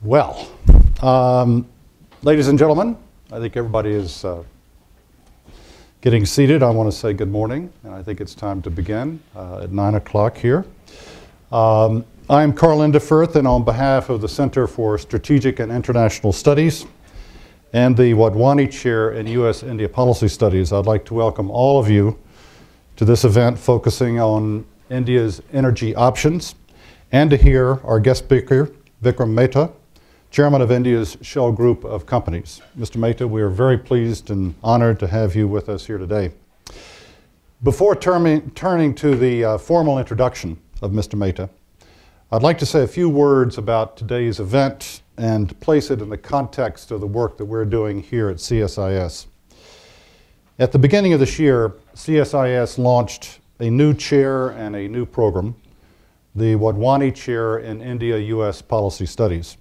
Well, ladies and gentlemen, I think everybody is getting seated. I want to say good morning, and I think it's time to begin at 9 o'clock here. I'm Carl Indefurth, and on behalf of the Center for Strategic and International Studies and the Wadhwani Chair in U.S. India Policy Studies, I'd like to welcome all of you to this event focusing on India's energy options, and to hear our guest speaker, Vikram Mehta, Chairman of India's Shell Group of Companies. Mr. Mehta, we are very pleased and honored to have you with us here today. Before turning to the formal introduction of Mr. Mehta, I'd like to say a few words about today's event and place it in the context of the work that we're doing here at CSIS. At the beginning of this year, CSIS launched a new chair and a new program, the Wadhwani Chair in India U.S. Policy Studies.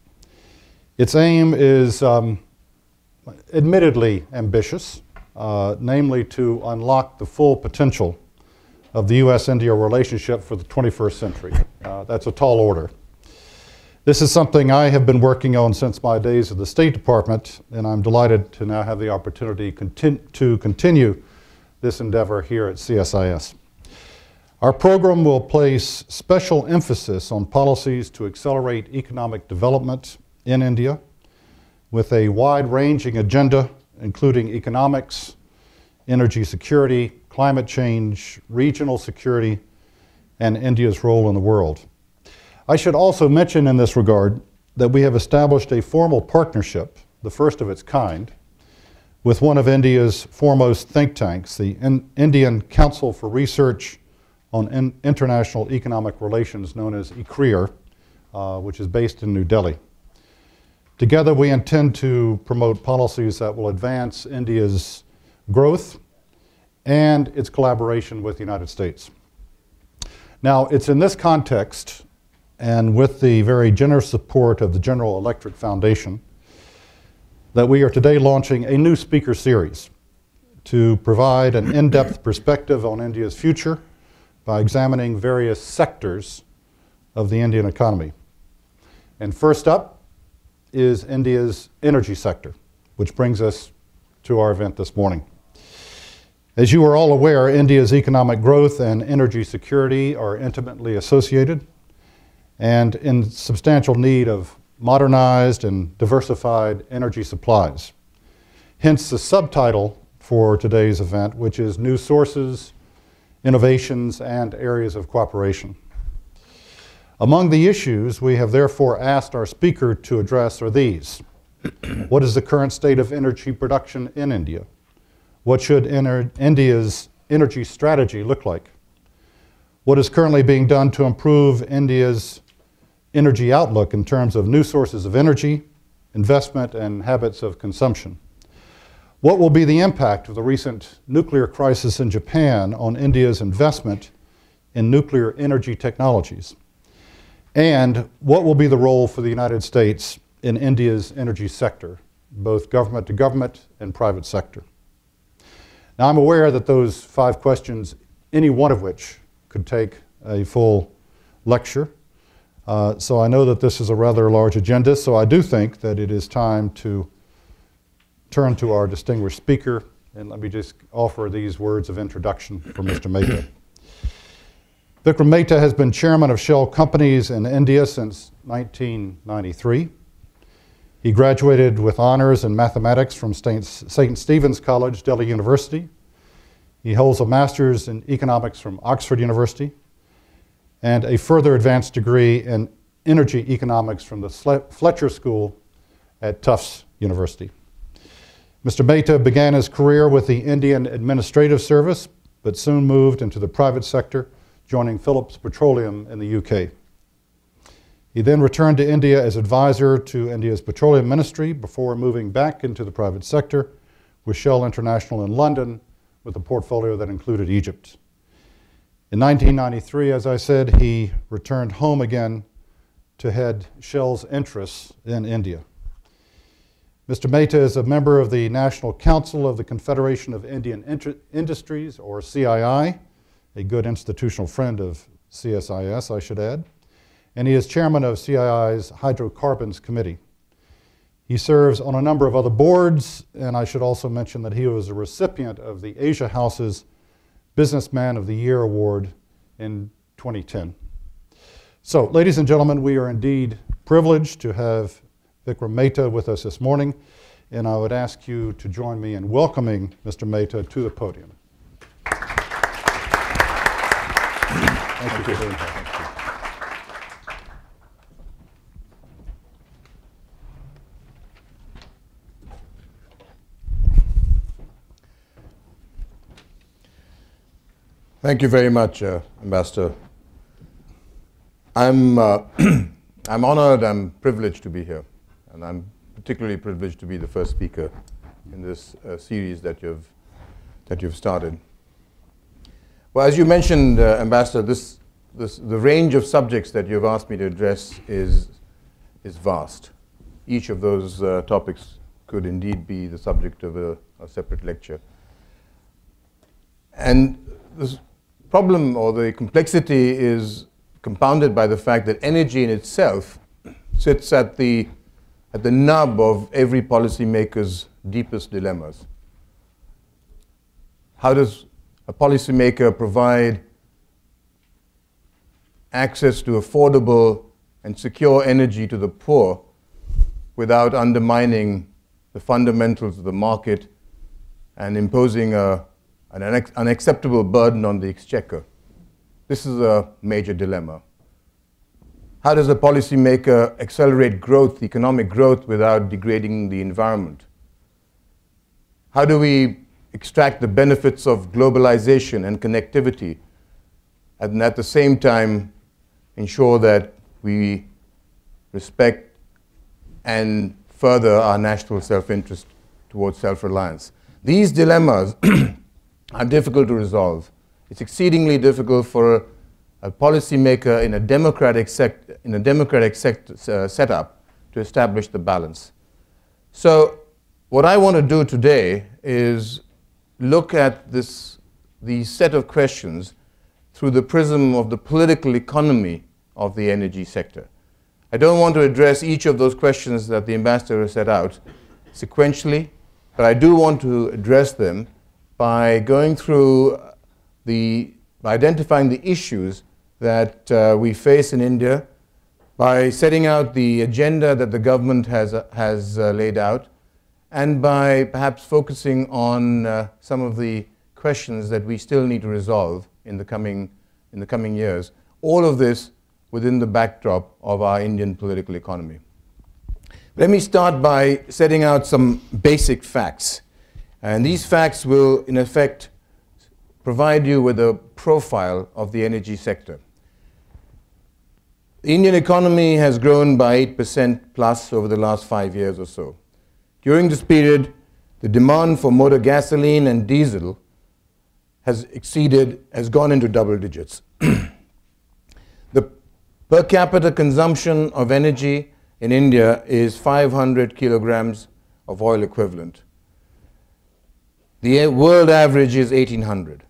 Its aim is admittedly ambitious, namely to unlock the full potential of the U.S.-India relationship for the 21st century. That's a tall order. This is something I have been working on since my days at the State Department, and I'm delighted to now have the opportunity to continue this endeavor here at CSIS. Our program will place special emphasis on policies to accelerate economic development in India with a wide-ranging agenda including economics, energy security, climate change, regional security, and India's role in the world. I should also mention in this regard that we have established a formal partnership, the first of its kind, with one of India's foremost think tanks, the Indian Council for Research on International Economic Relations, known as ICRIER, which is based in New Delhi. Together, we intend to promote policies that will advance India's growth and its collaboration with the United States. Now, it's in this context, and with the very generous support of the General Electric Foundation, that we are today launching a new speaker series to provide an in-depth perspective on India's future by examining various sectors of the Indian economy. And first up is India's energy sector, which brings us to our event this morning. As you are all aware, India's economic growth and energy security are intimately associated and in substantial need of modernized and diversified energy supplies. Hence the subtitle for today's event, which is New Sources, Innovations, and Areas of Cooperation. Among the issues we have therefore asked our speaker to address are these. What is the current state of energy production in India? What should India's energy strategy look like? What is currently being done to improve India's energy outlook in terms of new sources of energy, investment, and habits of consumption? What will be the impact of the recent nuclear crisis in Japan on India's investment in nuclear energy technologies? And what will be the role for the United States in India's energy sector, both government to government and private sector? Now, I'm aware that those 5 questions, any one of which could take a full lecture. So I know that this is a rather large agenda, so I do think that it is time to turn to our distinguished speaker, and let me just offer these words of introduction for Mr. Mehta. Vikram Mehta has been chairman of Shell Companies in India since 1993. He graduated with honors in mathematics from St. Stephen's College, Delhi University. He holds a master's in economics from Oxford University and a further advanced degree in energy economics from the Fletcher School at Tufts University. Mr. Mehta began his career with the Indian Administrative Service, but soon moved into the private sector, joining Phillips Petroleum in the UK. He then returned to India as advisor to India's Petroleum Ministry before moving back into the private sector with Shell International in London with a portfolio that included Egypt. In 1993, as I said, he returned home again to head Shell's interests in India. Mr. Mehta is a member of the National Council of the Confederation of Indian Industries, or CII, a good institutional friend of CSIS, I should add, and he is chairman of CII's Hydrocarbons Committee. He serves on a number of other boards, and I should also mention that he was a recipient of the Asia House's Businessman of the Year Award in 2010. So, ladies and gentlemen, we are indeed privileged to have Vikram Mehta with us this morning, and I would ask you to join me in welcoming Mr. Mehta to the podium. Thank you. Thank you very much, Ambassador. I'm honored, I'm privileged to be here, and I'm particularly privileged to be the first speaker in this series that you've started. Well, as you mentioned, Ambassador, the range of subjects that you've asked me to address is vast. Each of those topics could indeed be the subject of a separate lecture. And this problem or the complexity is compounded by the fact that energy in itself sits at the nub of every policymaker's deepest dilemmas. How does a policymaker provide access to affordable and secure energy to the poor without undermining the fundamentals of the market and imposing an unacceptable burden on the exchequer? This is a major dilemma. How does a policymaker accelerate growth, economic growth, without degrading the environment? How do we extract the benefits of globalization and connectivity and at the same time ensure that we respect and further our national self-interest towards self-reliance? These dilemmas are difficult to resolve. It's exceedingly difficult for a policymaker in a democratic setup to establish the balance. So what I want to do today is look at the set of questions through the prism of the political economy of the energy sector. I don't want to address each of those questions that the ambassador has set out sequentially, but I do want to address them by going through by identifying the issues that we face in India, by setting out the agenda that the government has laid out, and by perhaps focusing on some of the questions that we still need to resolve in the coming years. All of this within the backdrop of our Indian political economy. Let me start by setting out some basic facts. And these facts will, in effect, provide you with a profile of the energy sector. The Indian economy has grown by 8% plus over the last 5 years or so. During this period, the demand for motor gasoline and diesel has gone into double digits. The per capita consumption of energy in India is 500 kilograms of oil equivalent. The world average is 1,800.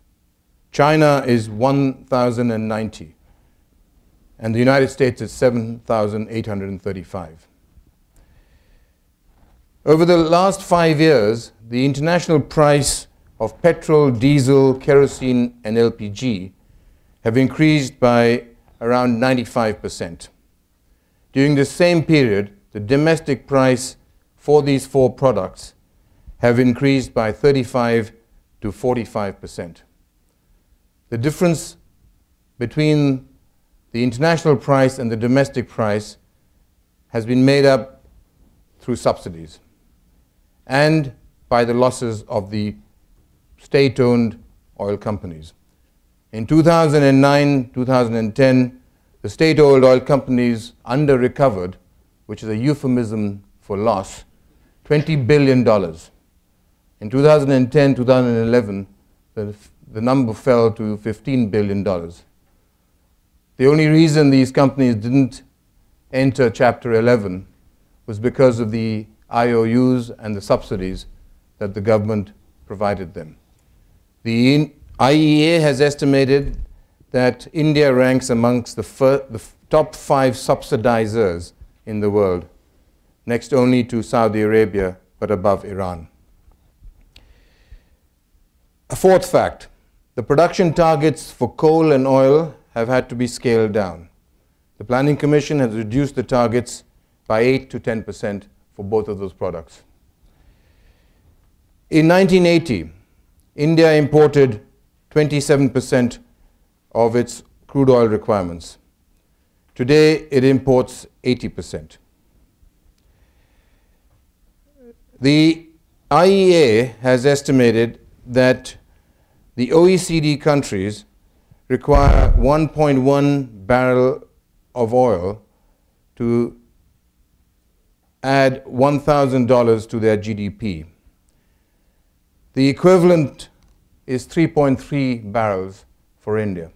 China is 1,090. And the United States is 7,835. Over the last 5 years, the international price of petrol, diesel, kerosene, and LPG have increased by around 95%. During the same period, the domestic price for these four products have increased by 35 to 45%. The difference between the international price and the domestic price has been made up through subsidies and by the losses of the state-owned oil companies. In 2009-2010, the state-owned oil companies under-recovered, which is a euphemism for loss, $20 billion. In 2010-2011, the number fell to $15 billion. The only reason these companies didn't enter Chapter 11 was because of the IOUs and the subsidies that the government provided them. The IEA has estimated that India ranks amongst the top 5 subsidizers in the world. next only to Saudi Arabia, but above Iran. A fourth fact, the production targets for coal and oil have had to be scaled down. The Planning Commission has reduced the targets by 8 to 10% for both of those products. In 1980, India imported 27% of its crude oil requirements. Today, it imports 80%. The IEA has estimated that the OECD countries require 1.1 barrel of oil to add $1,000 to their GDP. The equivalent is 3.3 barrels for India.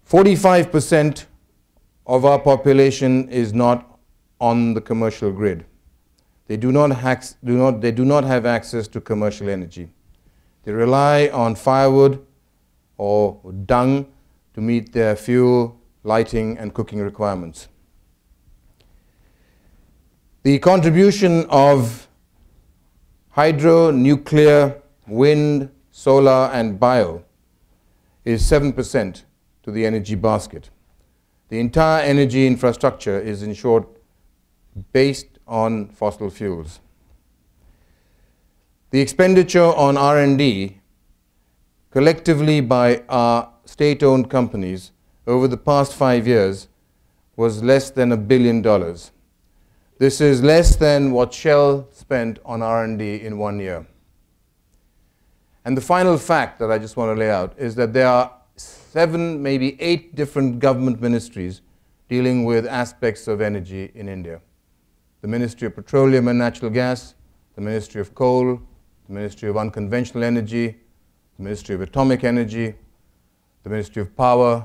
45% of our population is not on the commercial grid. They do not have access to commercial energy. They rely on firewood or dung to meet their fuel, lighting, and cooking requirements. The contribution of hydro, nuclear, wind, solar, and bio is 7% to the energy basket. The entire energy infrastructure is, in short, based on fossil fuels. The expenditure on R&D collectively by our state-owned companies over the past 5 years was less than $1 billion. This is less than what Shell spent on R&D in 1 year. And the final fact that I just want to lay out is that there are 7, maybe 8 different government ministries dealing with aspects of energy in India. The Ministry of Petroleum and Natural Gas, the Ministry of Coal, the Ministry of Unconventional Energy, the Ministry of Atomic Energy, the Ministry of Power,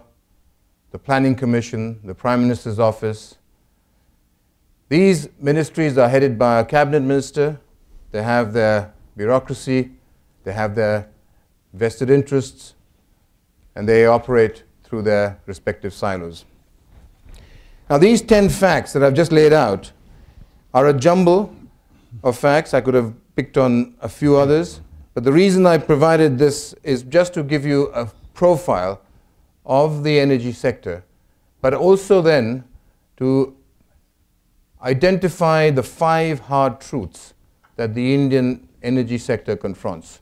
the Planning Commission, the Prime Minister's Office. These ministries are headed by a cabinet minister. They have their bureaucracy, they have their vested interests, and they operate through their respective silos. Now, these 10 facts that I've just laid out are a jumble of facts. I could have picked on a few others, but the reason I provided this is just to give you a profile of the energy sector, but also then to identify the 5 hard truths that the Indian energy sector confronts.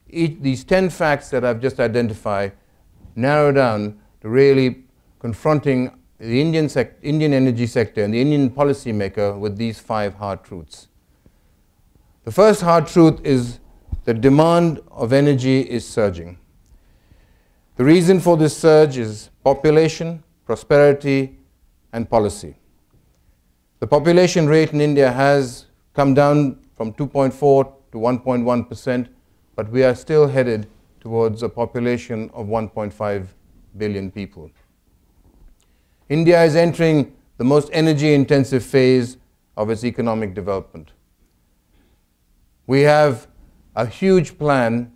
These 10 facts that I've just identified narrow down to really confronting the Indian energy sector and the Indian policymaker with these 5 hard truths. The first hard truth is the demand of energy is surging. The reason for this surge is population, prosperity, and policy. The population rate in India has come down from 2.4 to 1.1%, but we are still headed towards a population of 1.5 billion people. India is entering the most energy-intensive phase of its economic development. We have a huge plan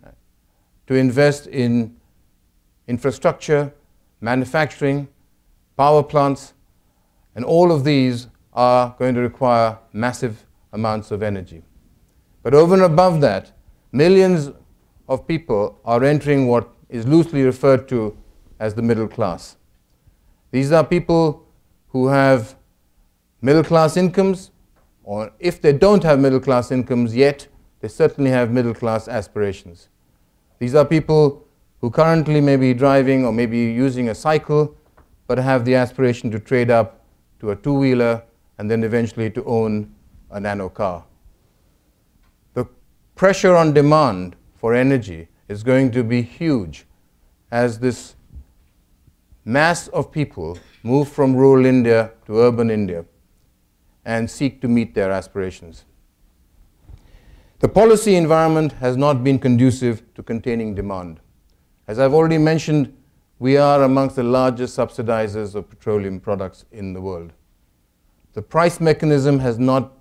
to invest in infrastructure, manufacturing, power plants, and all of these are going to require massive amounts of energy. But over and above that, millions of people are entering what is loosely referred to as the middle class. These are people who have middle-class incomes, or if they don't have middle-class incomes yet, they certainly have middle-class aspirations. These are people who currently may be driving or may be using a cycle, but have the aspiration to trade up to a two-wheeler and then eventually to own a nano car. The pressure on demand for energy is going to be huge as this mass of people move from rural India to urban India and seek to meet their aspirations. The policy environment has not been conducive to containing demand. As I've already mentioned, we are amongst the largest subsidizers of petroleum products in the world. The price mechanism has not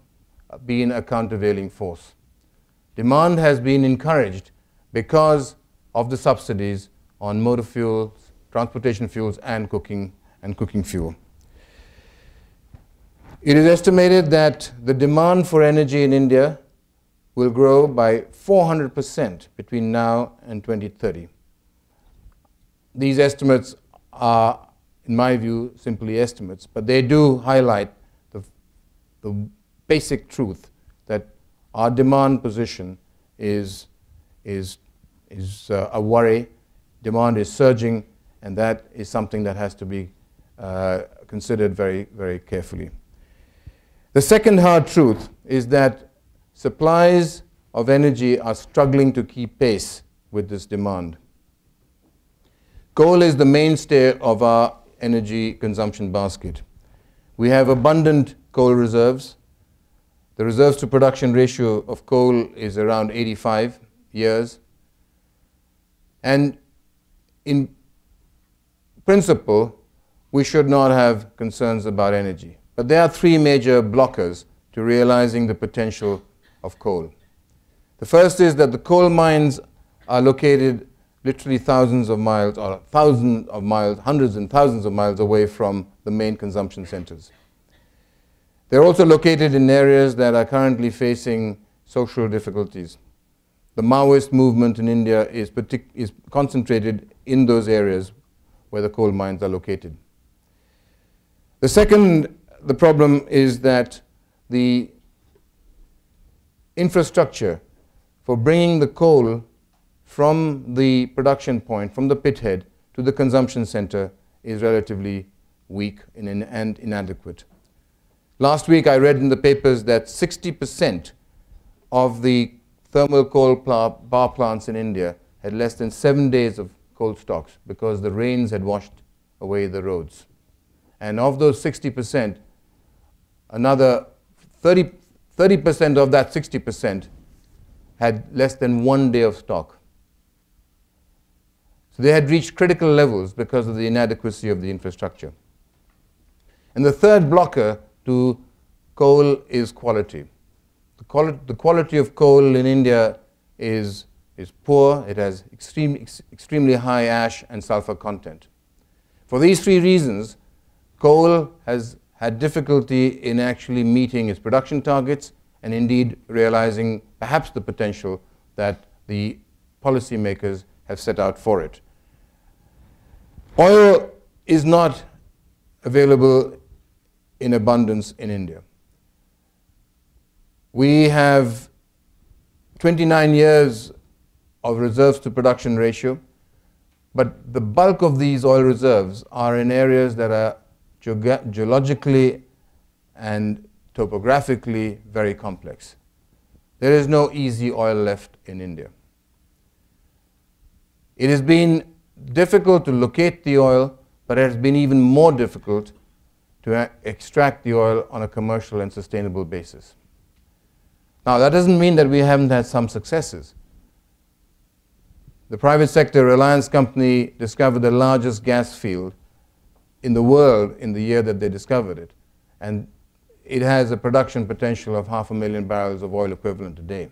been a countervailing force. Demand has been encouraged because of the subsidies on motor fuels, transportation fuels, and cooking fuel. It is estimated that the demand for energy in India will grow by 400% between now and 2030. These estimates are, in my view, simply estimates, but they do highlight the basic truth that our demand position is a worry. Demand is surging, and that is something that has to be considered very, very carefully. The second hard truth is that supplies of energy are struggling to keep pace with this demand. Coal is the mainstay of our energy consumption basket. We have abundant coal reserves. The reserves to production ratio of coal is around 85 years. And in principle, we should not have concerns about energy. But there are three major blockers to realizing the potential of coal. The first is that the coal mines are located literally thousands of miles, or thousands of miles, hundreds and thousands of miles away from the main consumption centers. They're also located in areas that are currently facing social difficulties. The Maoist movement in India is concentrated in those areas where the coal mines are located. The problem is that the infrastructure for bringing the coal from the production point, from the pit head to the consumption center is relatively weak and inadequate. Last week I read in the papers that 60% of the thermal coal power plants in India had less than 7 days of coal stocks because the rains had washed away the roads. And of those 60%, another 30% of that 60% had less than 1 day of stock. So they had reached critical levels because of the inadequacy of the infrastructure. And the third blocker to coal is quality. The quality of coal in India is poor. It has extremely high ash and sulfur content. For these three reasons, coal has had difficulty in actually meeting its production targets and indeed realizing perhaps the potential that the policymakers have set out for it. Oil is not available in abundance in India. We have 29 years of reserves to production ratio, but the bulk of these oil reserves are in areas that are geologically and topographically very complex. There is no easy oil left in India. It has been difficult to locate the oil, but it has been even more difficult to extract the oil on a commercial and sustainable basis. Now, that doesn't mean that we haven't had some successes. The private sector Reliance company discovered the largest gas field in the world in the year that they discovered it. And it has a production potential of 500,000 barrels of oil equivalent a day.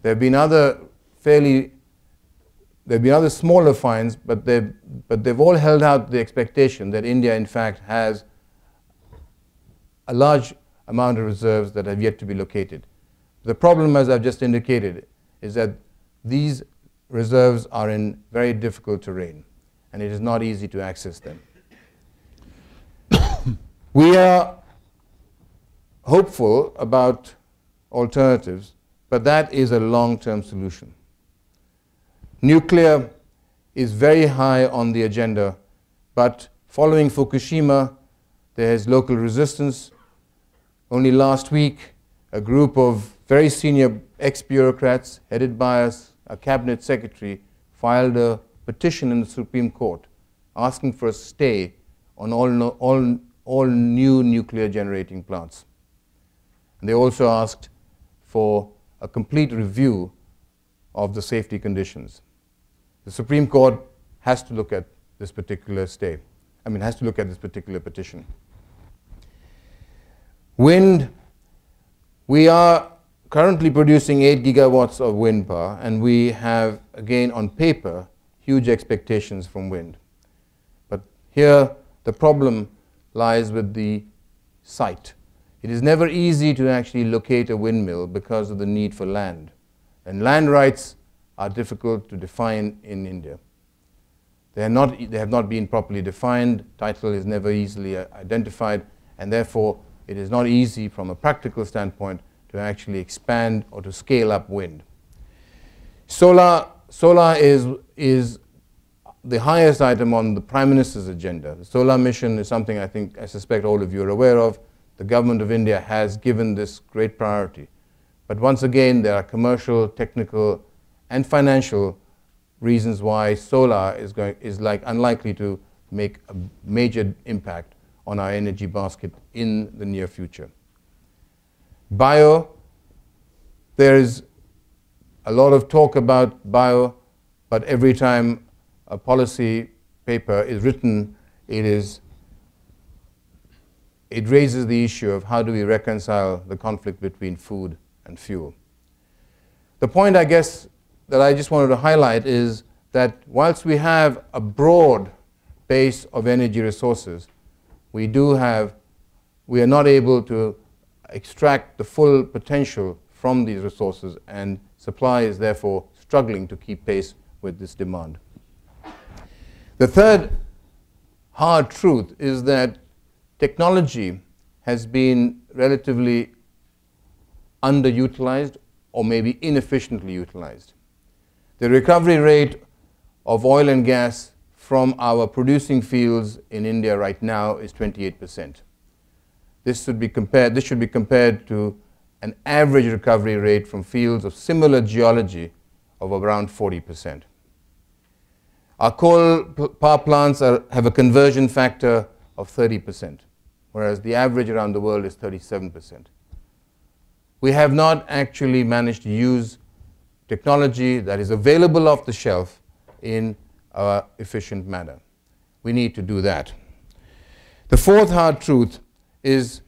There have been other smaller finds, but they've all held out the expectation that India, in fact, has a large amount of reserves that have yet to be located. The problem, as I've just indicated, is that these reserves are in very difficult terrain, and it is not easy to access them. We are hopeful about alternatives, but that is a long-term solution. Nuclear is very high on the agenda, but following Fukushima, there is local resistance. Only last week, a group of very senior ex-bureaucrats, headed by a cabinet secretary, filed a petition in the Supreme Court asking for a stay on all new nuclear generating plants. And they also asked for a complete review of the safety conditions. The Supreme Court has to look at this particular has to look at this particular petition. Wind, we are currently producing 8 gigawatts of wind power, and we have, again, on paper, huge expectations from wind. But here, the problem lies with the site. It is never easy to actually locate a windmill because of the need for land. And land rights are difficult to define in India. They have not been properly defined, title is never easily identified, and therefore it is not easy from a practical standpoint to actually expand or to scale up wind. Solar is the highest item on the Prime Minister's agenda. The solar mission is something I suspect all of you are aware of. The government of India has given this great priority. But once again, there are commercial, technical, and financial reasons why solar is unlikely to make a major impact on our energy basket in the near future. Bio, there is a lot of talk about bio, but every time a policy paper is written, it raises the issue of how do we reconcile the conflict between food and fuel. The point, I guess, that I just wanted to highlight is that whilst we have a broad base of energy resources, we are not able to extract the full potential from these resources, and supply is therefore struggling to keep pace with this demand. The third hard truth is that technology has been relatively underutilized or maybe inefficiently utilized. The recovery rate of oil and gas from our producing fields in India right now is 28%. This should be compared to an average recovery rate from fields of similar geology of around 40%. Our coal power plants have a conversion factor of 30%, whereas the average around the world is 37%. We have not actually managed to use technology that is available off the shelf in an efficient manner. We need to do that. The fourth hard truth is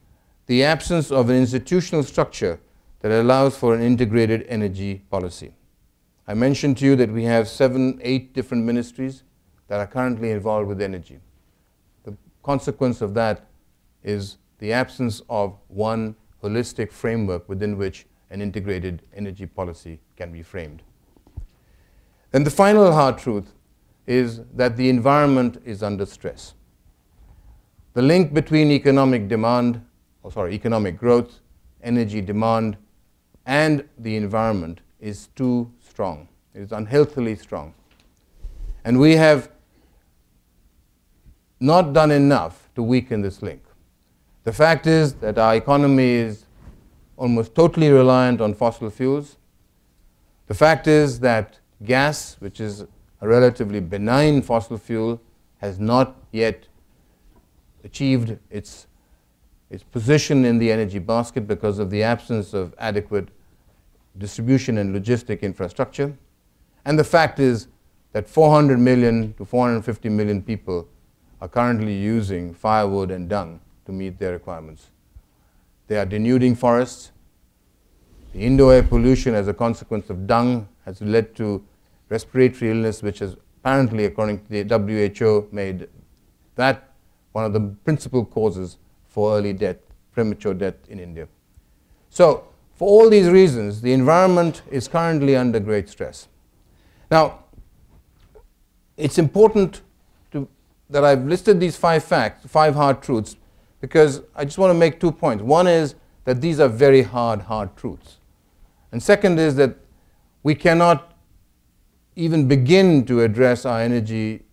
the absence of an institutional structure that allows for an integrated energy policy. I mentioned to you that we have 7, 8 different ministries that are currently involved with energy. The consequence of that is the absence of one holistic framework within which an integrated energy policy can be framed. And the final hard truth is that the environment is under stress. The link between economic growth, energy demand, and the environment is too strong. It is unhealthily strong. And we have not done enough to weaken this link. The fact is that our economy is almost totally reliant on fossil fuels. The fact is that gas, which is a relatively benign fossil fuel, has not yet achieved its position in the energy basket because of the absence of adequate distribution and logistic infrastructure. And the fact is that 400 million to 450 million people are currently using firewood and dung to meet their requirements. They are denuding forests. The indoor air pollution as a consequence of dung has led to respiratory illness, which has apparently, according to the WHO, made that one of the principal causes for early death, premature death in India. So, for all these reasons, the environment is currently under great stress. Now, it's important that I've listed these 5 facts, 5 hard truths, because I just want to make 2 points. One is that these are very hard truths. And second is that we cannot even begin to address our energy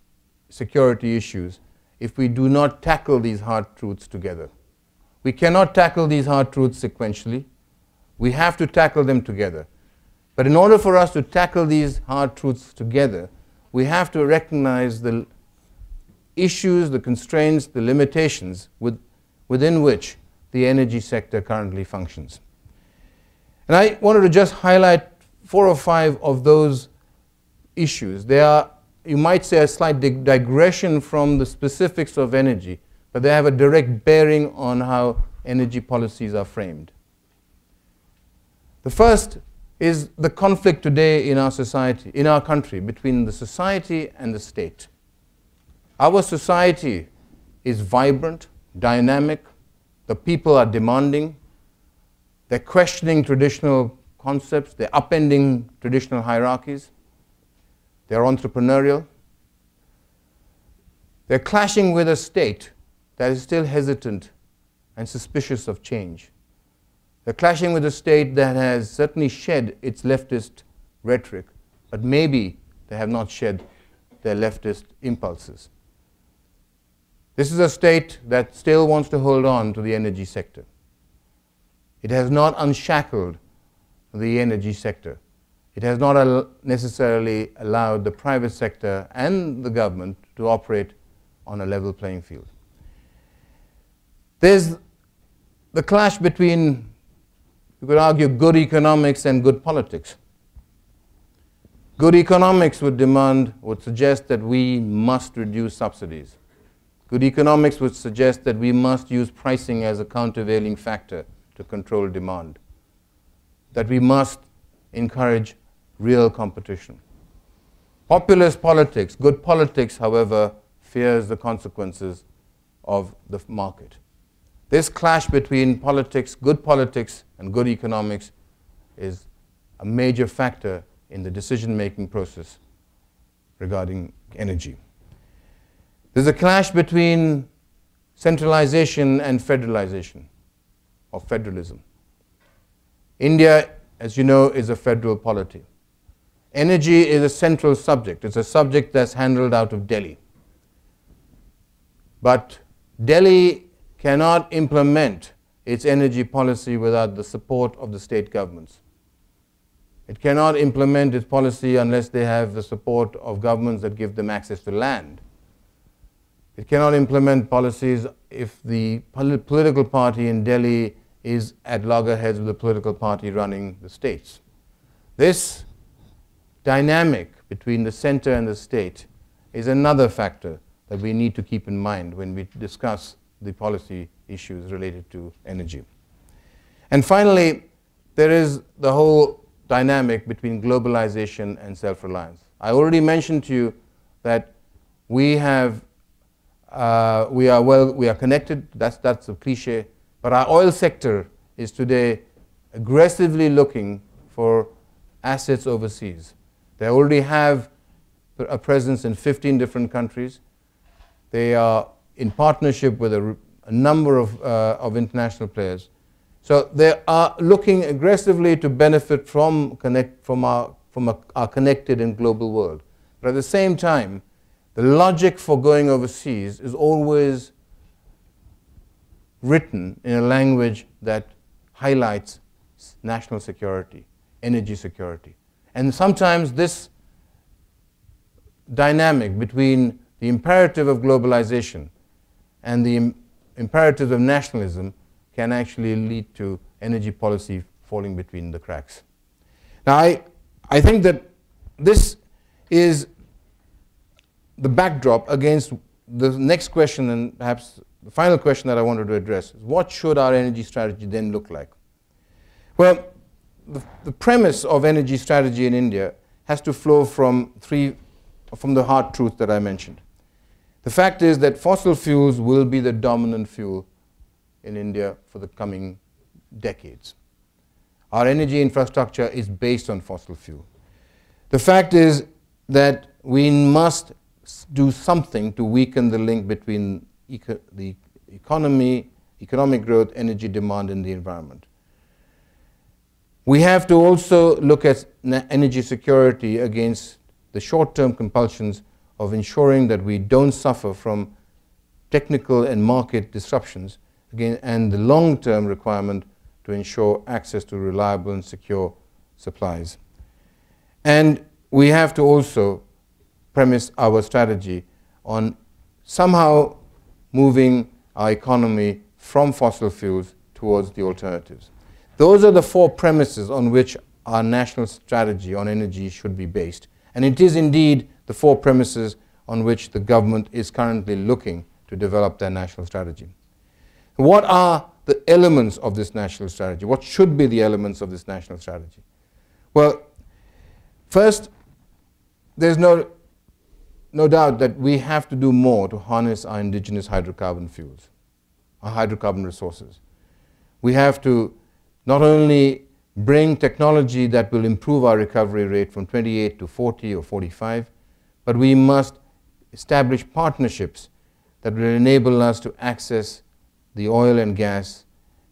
security issues if we do not tackle these hard truths together. We cannot tackle these hard truths sequentially. We have to tackle them together. But in order for us to tackle these hard truths together, we have to recognize the issues, the constraints, the limitations within which the energy sector currently functions. And I wanted to just highlight 4 or 5 of those issues. They are, you might say, a slight digression from the specifics of energy, but they have a direct bearing on how energy policies are framed. The first is the conflict today in our society, in our country, between the society and the state. Our society is vibrant, dynamic, The people are demanding. They're questioning traditional concepts. They're upending traditional hierarchies. They're entrepreneurial. They're clashing with a state that is still hesitant and suspicious of change. They're clashing with a state that has certainly shed its leftist rhetoric, but maybe they have not shed their leftist impulses. This is a state that still wants to hold on to the energy sector. It has not unshackled the energy sector. It has not necessarily allowed the private sector and the government to operate on a level playing field. There's the clash between, you could argue, good economics and good politics. Good economics would suggest that we must reduce subsidies. Good economics would suggest that we must use pricing as a countervailing factor to control demand, that we must encourage real competition. Populist politics, good politics, however, fears the consequences of the market. This clash between politics, and good economics is a major factor in the decision-making process regarding energy. There's a clash between centralization and federalization, or federalism. India, as you know, is a federal polity. Energy is a central subject. It's a subject that's handled out of Delhi. But Delhi cannot implement its energy policy without the support of the state governments. It cannot implement its policy unless they have the support of governments that give them access to land. It cannot implement policies if the political party in Delhi is at loggerheads with the political party running the states. This dynamic between the center and the state is another factor that we need to keep in mind when we discuss the policy issues related to energy. And finally, there is the whole dynamic between globalization and self-reliance. I already mentioned to you that we are connected. That's a cliche. But our oil sector is today aggressively looking for assets overseas. They already have a presence in 15 different countries. They are in partnership with a number of international players. So they are looking aggressively to benefit from our connected and global world. But at the same time, the logic for going overseas is always written in a language that highlights national security, energy security. And sometimes this dynamic between the imperative of globalization and the imperative of nationalism can actually lead to energy policy falling between the cracks. Now, I think that this is the backdrop against the next question, and perhaps the final question that I wanted to address is, what should our energy strategy then look like? Well, the premise of energy strategy in India has to flow from the hard truth that I mentioned. The fact is that fossil fuels will be the dominant fuel in India for the coming decades. Our energy infrastructure is based on fossil fuel. The fact is that we must do something to weaken the link between the economy, economic growth, energy demand, and the environment. We have to also look at energy security against the short-term compulsions of ensuring that we don't suffer from technical and market disruptions, again, and the long-term requirement to ensure access to reliable and secure supplies. And we have to also premise our strategy on somehow moving our economy from fossil fuels towards the alternatives. Those are the four premises on which our national strategy on energy should be based. And it is indeed the four premises on which the government is currently looking to develop their national strategy. What are the elements of this national strategy? What should be the elements of this national strategy? Well, first, there's no doubt that we have to do more to harness our indigenous hydrocarbon fuels. our hydrocarbon resources. We have to not only bring technology that will improve our recovery rate from 28 to 40 or 45, but we must establish partnerships that will enable us to access the oil and gas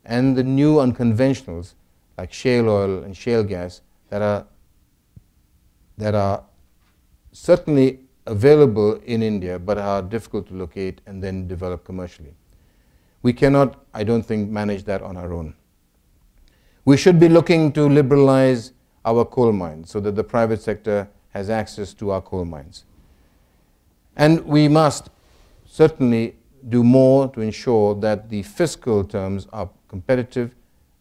and the new unconventionals like shale oil and shale gas that are certainly available in India but are difficult to locate and then develop commercially. We cannot, I don't think, manage that on our own. We should be looking to liberalize our coal mines so that the private sector has access to our coal mines. And we must certainly do more to ensure that the fiscal terms are competitive,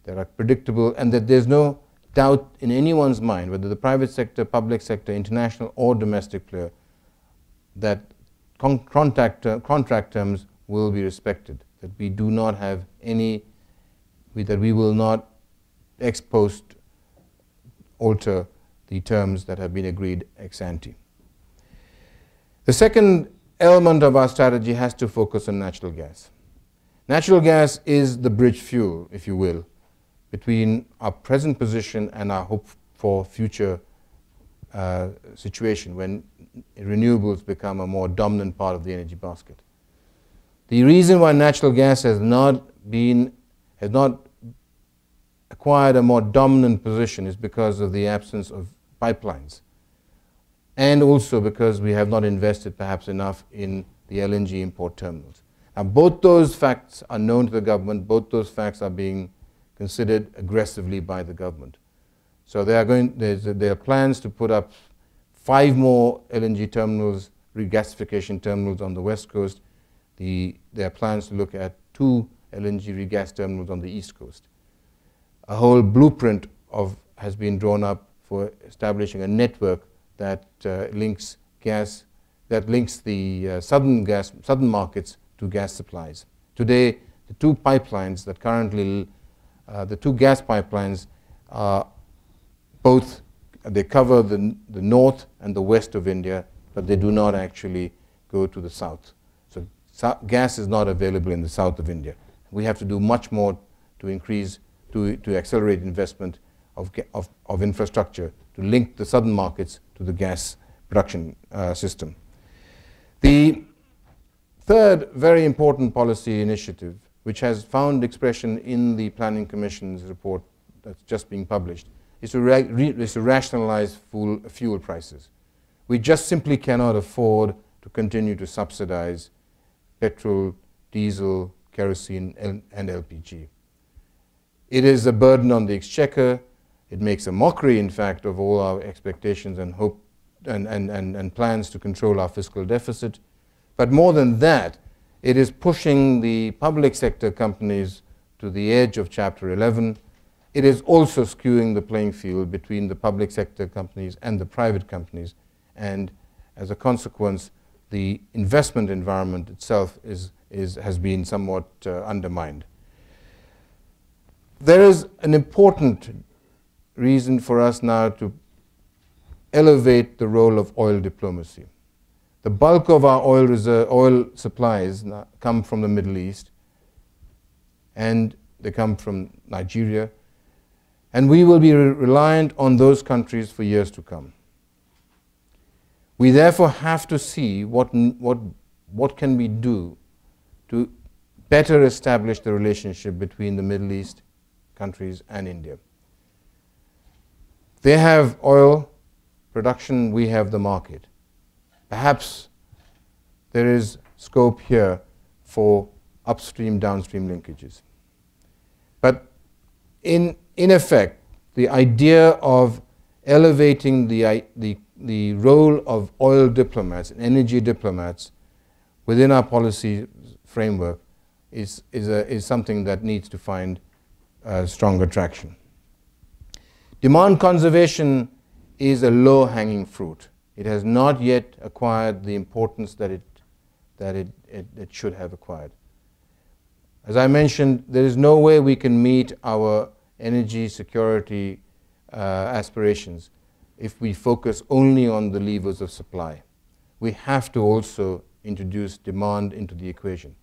they are predictable, and that there's no doubt in anyone's mind, whether the private sector, public sector, international or domestic player, that contract terms will be respected, that we do not have any, that we will not ex post alter the terms that have been agreed ex ante. The second element of our strategy has to focus on natural gas. Natural gas is the bridge fuel, if you will, between our present position and our hope for future situation when renewables become a more dominant part of the energy basket. The reason why natural gas has not acquired a more dominant position is because of the absence of pipelines, and also because we have not invested perhaps enough in the LNG import terminals. Now, both those facts are known to the government, both those facts are being considered aggressively by the government. So there are plans to put up 5 more LNG terminals, regasification terminals on the west coast. There are plans to look at 2 LNG regas terminals on the east coast. A whole blueprint has been drawn up for establishing a network that links the southern markets to gas supplies. Today, the 2 pipelines that currently, the 2 gas pipelines are both, they cover the north and the west of India, but they do not actually go to the south. So gas is not available in the south of India. We have to do much more to increase, to accelerate investment of infrastructure to link the southern markets to the gas production system. The third very important policy initiative, which has found expression in the Planning Commission's report that's just being published, is to rationalize fuel prices. We just simply cannot afford to continue to subsidize petrol, diesel, kerosene, and LPG. It is a burden on the exchequer. It makes a mockery, in fact, of all our expectations and hope and plans to control our fiscal deficit. But more than that, it is pushing the public sector companies to the edge of Chapter 11. It is also skewing the playing field between the public sector companies and the private companies. And as a consequence, the investment environment itself has been somewhat undermined. There is an important reason for us now to elevate the role of oil diplomacy. The bulk of our oil supplies now come from the Middle East, and they come from Nigeria, and we will be reliant on those countries for years to come. We therefore have to see what can we do to better establish the relationship between the Middle East countries and India. They have oil production, we have the market. Perhaps there is scope here for upstream, downstream linkages. But in effect, the idea of elevating the role of oil diplomats and energy diplomats within our policy framework is something that needs to find stronger traction. Demand conservation is a low-hanging fruit. It has not yet acquired the importance that it should have acquired. As I mentioned, there is no way we can meet our energy security aspirations if we focus only on the levers of supply. We have to also introduce demand into the equation.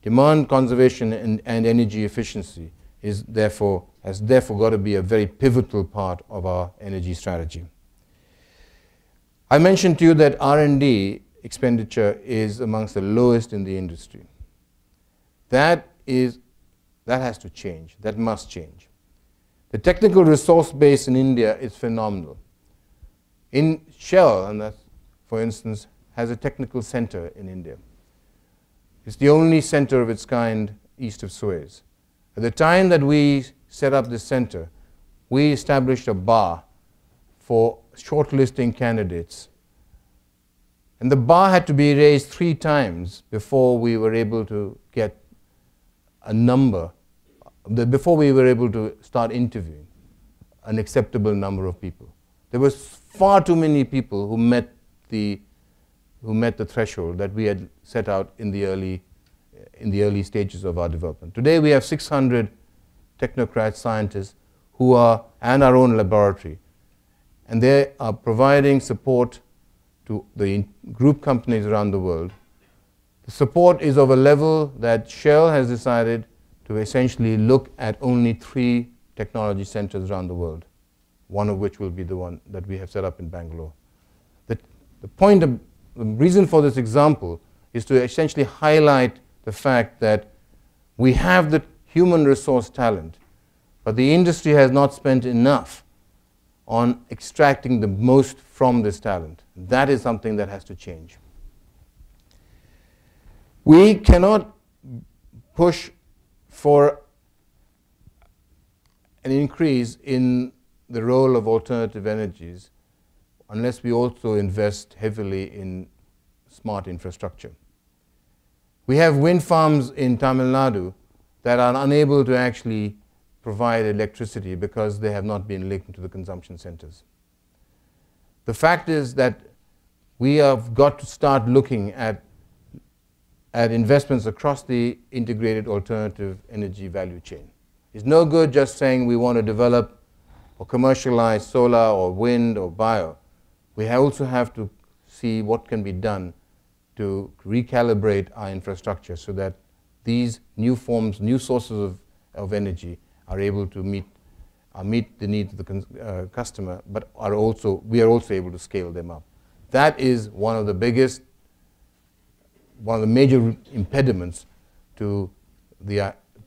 demand conservation and energy efficiency has therefore got to be a very pivotal part of our energy strategy. I mentioned to you that R&D expenditure is amongst the lowest in the industry. That has to change. That must change. The technical resource base in India is phenomenal. In Shell, and that, for instance, has a technical center in India. It's the only center of its kind east of Suez. At the time that we set up this center, we established a bar for shortlisting candidates. And the bar had to be raised 3 times before we were able to get a number, before we were able to start interviewing an acceptable number of people. There was far too many people who met the threshold that we had set out in the early stages of our development. Today we have 600 technocrat scientists and our own laboratory, and they are providing support to the group companies around the world. The support is of a level that Shell has decided to essentially look at only 3 technology centers around the world, one of which will be the one that we have set up in Bangalore. The reason for this example is to essentially highlight the fact that we have the human resource talent, but the industry has not spent enough on extracting the most from this talent. That is something that has to change. We cannot push for an increase in the role of alternative energies unless we also invest heavily in smart infrastructure. We have wind farms in Tamil Nadu that are unable to actually provide electricity because they have not been linked to the consumption centers. The fact is that we have got to start looking at investments across the integrated alternative energy value chain. It's no good just saying we want to develop or commercialize solar or wind or bio. We also have to see what can be done to recalibrate our infrastructure so that these new forms, new sources of energy are able to meet the needs of the customer, but we are also able to scale them up. That is one of the major impediments to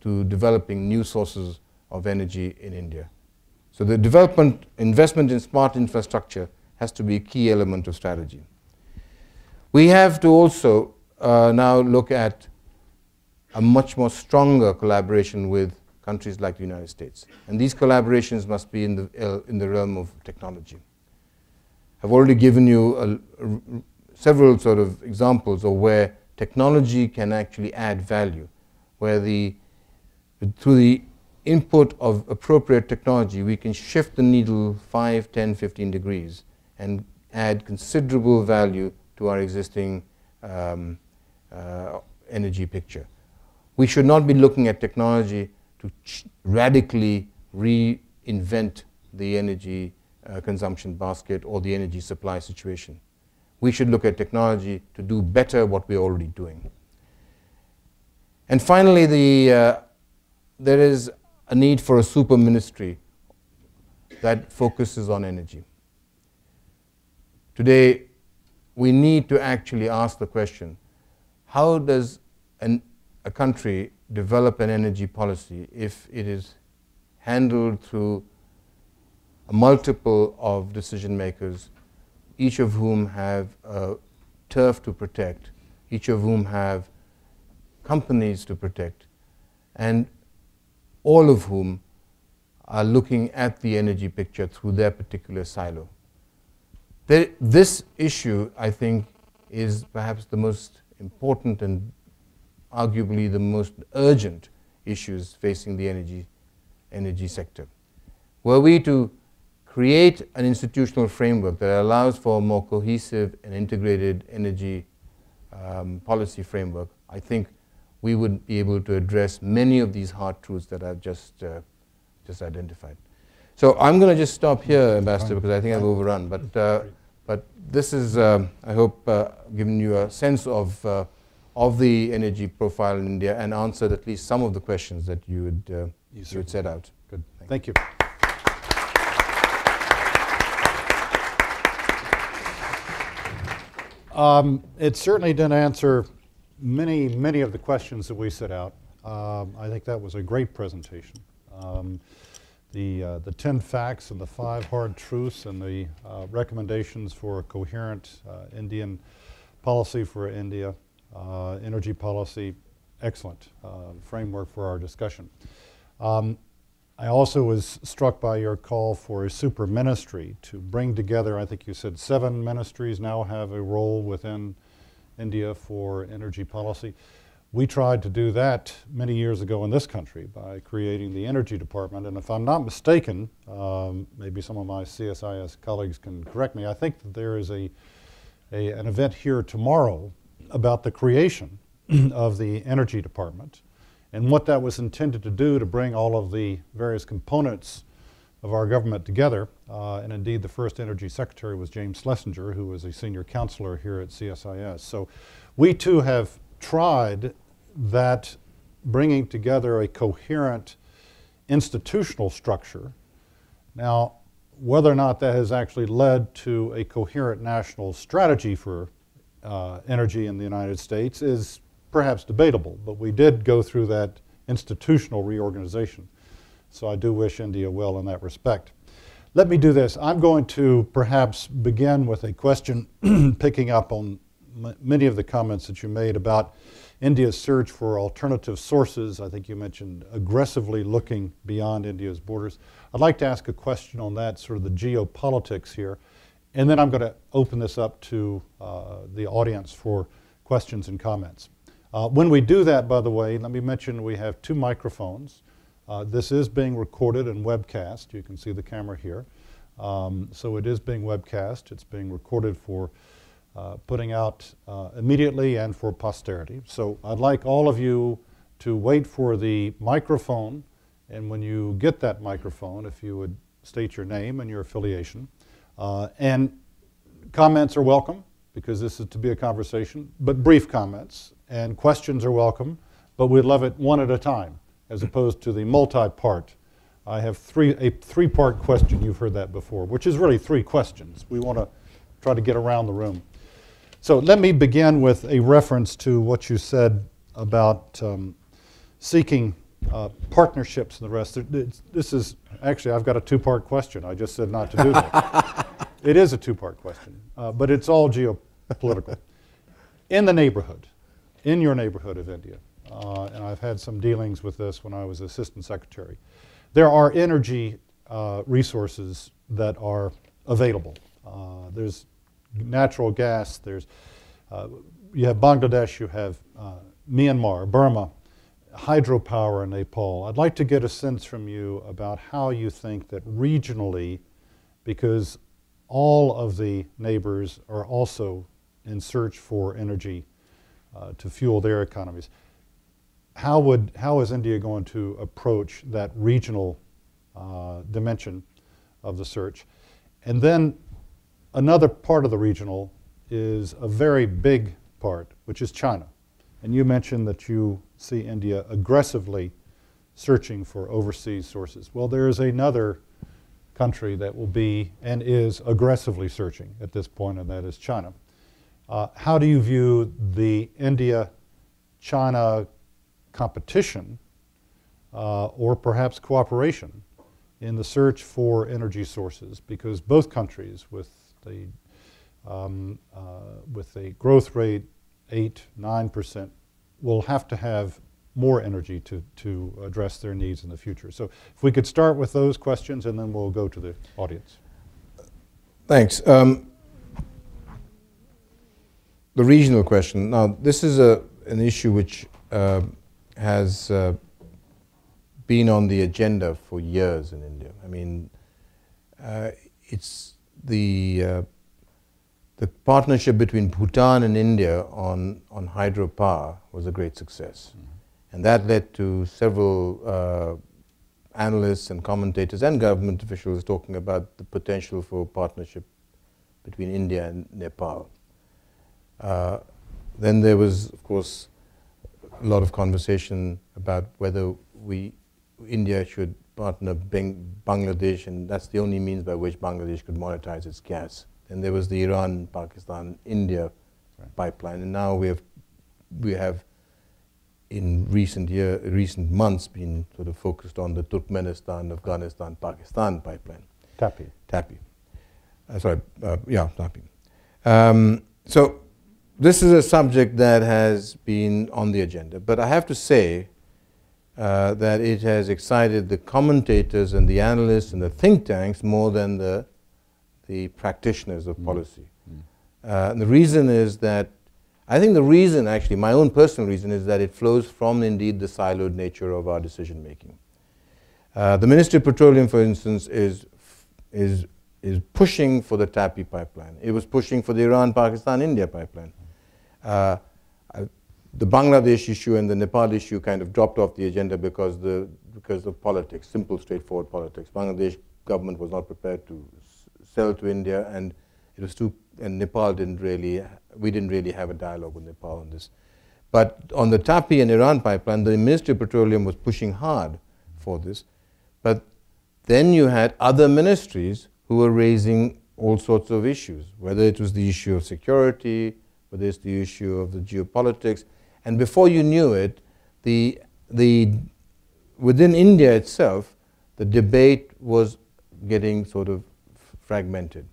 developing new sources of energy in India. So the investment in smart infrastructure has to be a key element of strategy. We have to also now look at a much more stronger collaboration with countries like the United States. And these collaborations must be in the realm of technology. I've already given you several sort of examples of where technology can actually add value, where through the input of appropriate technology, we can shift the needle 5, 10, 15 degrees and add considerable value to our existing energy picture. We should not be looking at technology to radically reinvent the energy consumption basket or the energy supply situation. We should look at technology to do better what we're already doing. And finally, there is a need for a super ministry that focuses on energy. Today, we need to actually ask the question, how does a country develop an energy policy if it is handled through a multiple of decision makers, each of whom have a turf to protect, each of whom have companies to protect, and all of whom are looking at the energy picture through their particular silo. This issue, I think, is perhaps the most important and arguably the most urgent issues facing the energy sector. Were we to create an institutional framework that allows for a more cohesive and integrated energy policy framework, I think we would be able to address many of these hard truths that I've just identified. So I'm going to just stop here, Ambassador, because I think I've overrun. But this is, I hope, given you a sense of of the energy profile in India and answered at least some of the questions that you had set out. Good. Thank you. It certainly didn't answer many of the questions that we set out. I think that was a great presentation. The 10 facts and the 5 hard truths and the recommendations for a coherent Indian policy for India, energy policy, excellent framework for our discussion. I also was struck by your call for a super ministry to bring together, I think you said 7 ministries now have a role within India for energy policy. We tried to do that many years ago in this country by creating the Energy Department, and if I'm not mistaken, maybe some of my CSIS colleagues can correct me, I think that there is an event here tomorrow about the creation of the Energy Department and what that was intended to do to bring all of the various components of our government together. And indeed, the first Energy Secretary was James Schlesinger, who was a senior counselor here at CSIS. So we too have tried that bringing together a coherent institutional structure. Now, whether or not that has actually led to a coherent national strategy for energy in the United States is perhaps debatable, but we did go through that institutional reorganization. So I do wish India well in that respect. Let me do this. I'm going to perhaps begin with a question picking up on many of the comments that you made about India's search for alternative sources. I think you mentioned aggressively looking beyond India's borders. I'd like to ask a question on that, sort of the geopolitics here, and then I'm going to open this up to the audience for questions and comments. When we do that, by the way, let me mention we have 2 microphones. This is being recorded and webcast. You can see the camera here. So it is being webcast. It's being recorded for putting out immediately and for posterity. So I'd like all of you to wait for the microphone, and when you get that microphone, if you would state your name and your affiliation. And comments are welcome, because this is to be a conversation, but brief comments. And questions are welcome, but we'd love it one at a time, as opposed to the multi-part. I have a 3-part question, you've heard that before, which is really 3 questions. We want to try to get around the room. So let me begin with a reference to what you said about seeking partnerships and the rest. This is, actually, I've got a 2-part question. I just said not to do that. It is a 2-part question, but it's all geopolitical. In the neighborhood, in your neighborhood of India, and I've had some dealings with this when I was Assistant Secretary, there are energy resources that are available. There's natural gas, you have Bangladesh, you have Myanmar, Burma, hydropower in Nepal. I'd like to get a sense from you about how you think that regionally, because all of the neighbors are also in search for energy to fuel their economies. How is India going to approach that regional dimension of the search? And then another part of the regional is a very big part, which is China. And you mentioned that you see India aggressively searching for overseas sources. Well, there is another country that will be and is aggressively searching at this point, and that is China. How do you view the India-China competition or perhaps cooperation in the search for energy sources? Because both countries, with a growth rate 8–9%, will have to have more energy to address their needs in the future. So if we could start with those questions, and then we'll go to the audience. Thanks. The regional question. Now, this is an issue which has been on the agenda for years in India. I mean, it's the partnership between Bhutan and India on hydropower was a great success. Mm-hmm. And that led to several analysts and commentators and government officials talking about the potential for partnership between India and Nepal. Then there was, of course, a lot of conversation about whether India should partner Bangladesh, and that's the only means by which Bangladesh could monetize its gas. And there was the Iran, Pakistan, India pipeline, and now we have in recent months been sort of focused on the Turkmenistan, Afghanistan, Pakistan pipeline. TAPI. TAPI. So this is a subject that has been on the agenda, but I have to say that it has excited the commentators and the analysts and the think tanks more than the practitioners of policy. And the reason is that, I think the reason, actually, my own personal reason, is that it flows from, indeed, the siloed nature of our decision making. The Ministry of Petroleum, for instance, is pushing for the TAPI pipeline. It was pushing for the Iran, Pakistan, India pipeline. The Bangladesh issue and the Nepal issue kind of dropped off the agenda because of politics, simple, straightforward politics. Bangladesh government was not prepared to sell to India, and it was and Nepal we didn't really have a dialogue with Nepal on this. But on the TAPI and Iran pipeline, the Ministry of Petroleum was pushing hard for this. But then you had other ministries who were raising all sorts of issues, whether it was the issue of security, whether it's the issue of the geopolitics. And before you knew it, within India itself, the debate was getting sort of fragmented.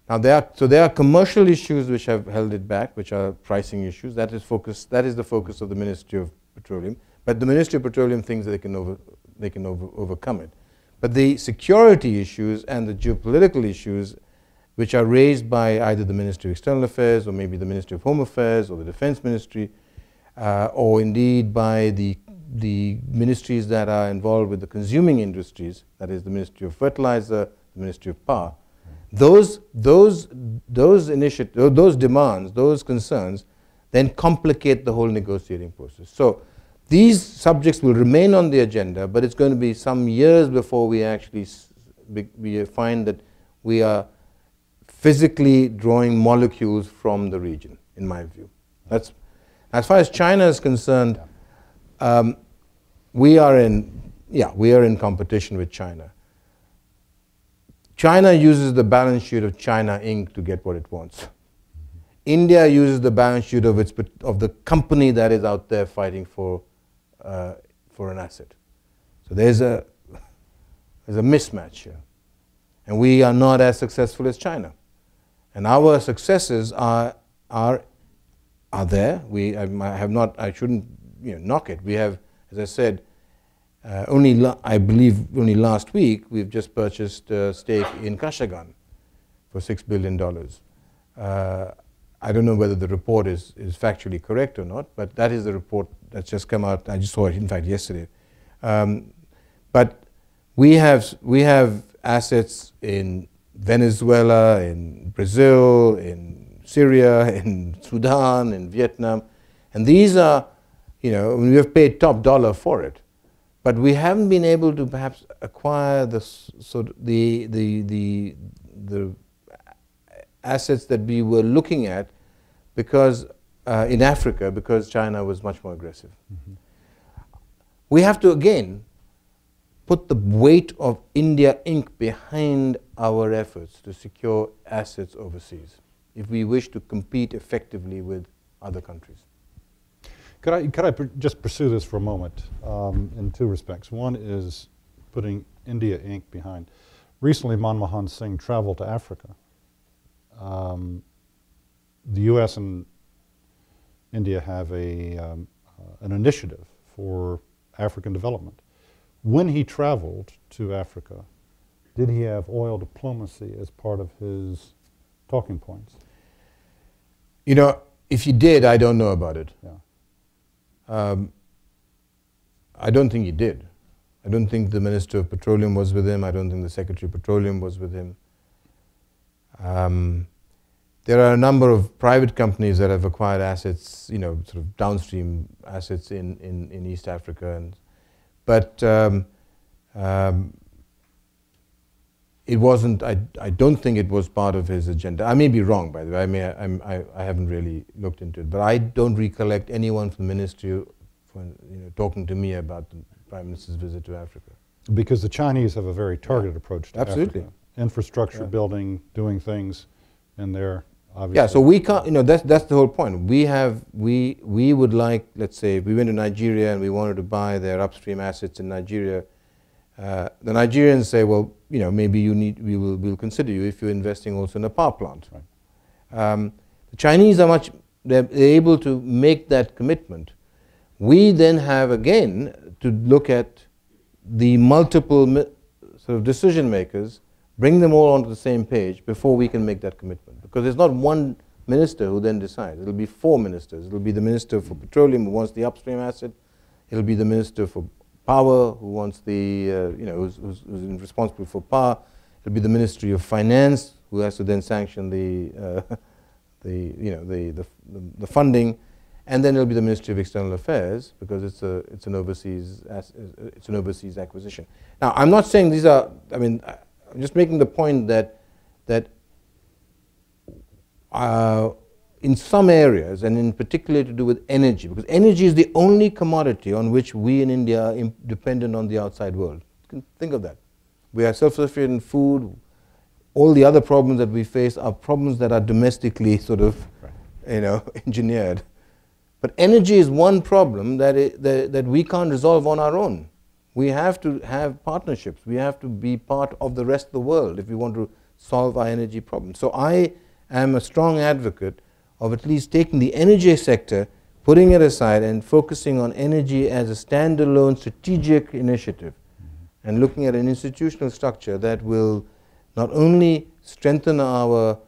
Now there are commercial issues which have held it back, which are pricing issues. That is the focus of the Ministry of Petroleum. But the Ministry of Petroleum thinks that they can overcome it. But the security issues and the geopolitical issues, which are raised by either the Ministry of External Affairs or maybe the Ministry of Home Affairs or the Defense Ministry, or indeed by the ministries that are involved with the consuming industries, that is the Ministry of Fertilizer, the Ministry of Power. Those demands, those concerns, then complicate the whole negotiating process. So these subjects will remain on the agenda, but it's going to be some years before we actually find that we are physically drawing molecules from the region, in my view. That's, as far as China is concerned, we are in competition with China. China uses the balance sheet of China Inc. to get what it wants. India uses the balance sheet of the company that is out there fighting for an asset. So there's a mismatch here, and we are not as successful as China. And our successes are there. I shouldn't knock it. We have, as I said, I believe only last week we've just purchased a stake in Kashagan for $6 billion. I don't know whether the report is factually correct or not, but that is the report that's just come out. I just saw it, in fact, yesterday. But we have assets in Venezuela, in Brazil, in Syria, in Sudan, in Vietnam, and these are, we have paid top dollar for it. But we haven't been able to perhaps acquire the assets that we were looking at because in Africa, because China was much more aggressive. Mm-hmm. We have to again put the weight of India Inc. behind our efforts to secure assets overseas if we wish to compete effectively with other countries. Could I just pursue this for a moment in two respects? One is putting India Inc. behind. Recently, Manmohan Singh traveled to Africa. The U.S. and India have an initiative for African development. When he traveled to Africa, did he have oil diplomacy as part of his talking points? If he did, I don't know about it. Yeah. I don't think he did. I don't think the Minister of Petroleum was with him. I don't think the Secretary of Petroleum was with him. There are a number of private companies that have acquired assets, sort of downstream assets in East Africa. But it wasn't. I don't think it was part of his agenda. I may be wrong, by the way. I haven't really looked into it, but I don't recollect anyone from the ministry, talking to me about the Prime Minister's visit to Africa. Because the Chinese have a very targeted approach to Absolutely. Africa. Infrastructure building, doing things, and they're obviously. Yeah, so we can't. That's the whole point. We would like, let's say, if we went to Nigeria and we wanted to buy their upstream assets in Nigeria. The Nigerians say, well, maybe we'll consider you if you're investing also in a power plant. Right. The Chinese are they're able to make that commitment. We then have again to look at the multiple sort of decision makers, bring them all onto the same page before we can make that commitment. Because there's not one minister who then decides. It'll be 4 ministers. It'll be the minister for petroleum who wants the upstream asset. It'll be the minister for power who wants the, who's responsible for power. It'll be the Ministry of Finance who has to then sanction the funding, and then it'll be the Ministry of External Affairs because it's an overseas acquisition. Now, I'm not saying these are. I'm just making the point that in some areas, and in particular to do with energy, because energy is the only commodity on which we in India are dependent on the outside world. You can think of that. We are self-sufficient in food. All the other problems that we face are problems that are domestically sort of, engineered. But energy is one problem that we can't resolve on our own. We have to have partnerships. We have to be part of the rest of the world if we want to solve our energy problem. So I am a strong advocate of at least taking the energy sector, putting it aside and focusing on energy as a standalone strategic initiative and looking at an institutional structure that will not only strengthen our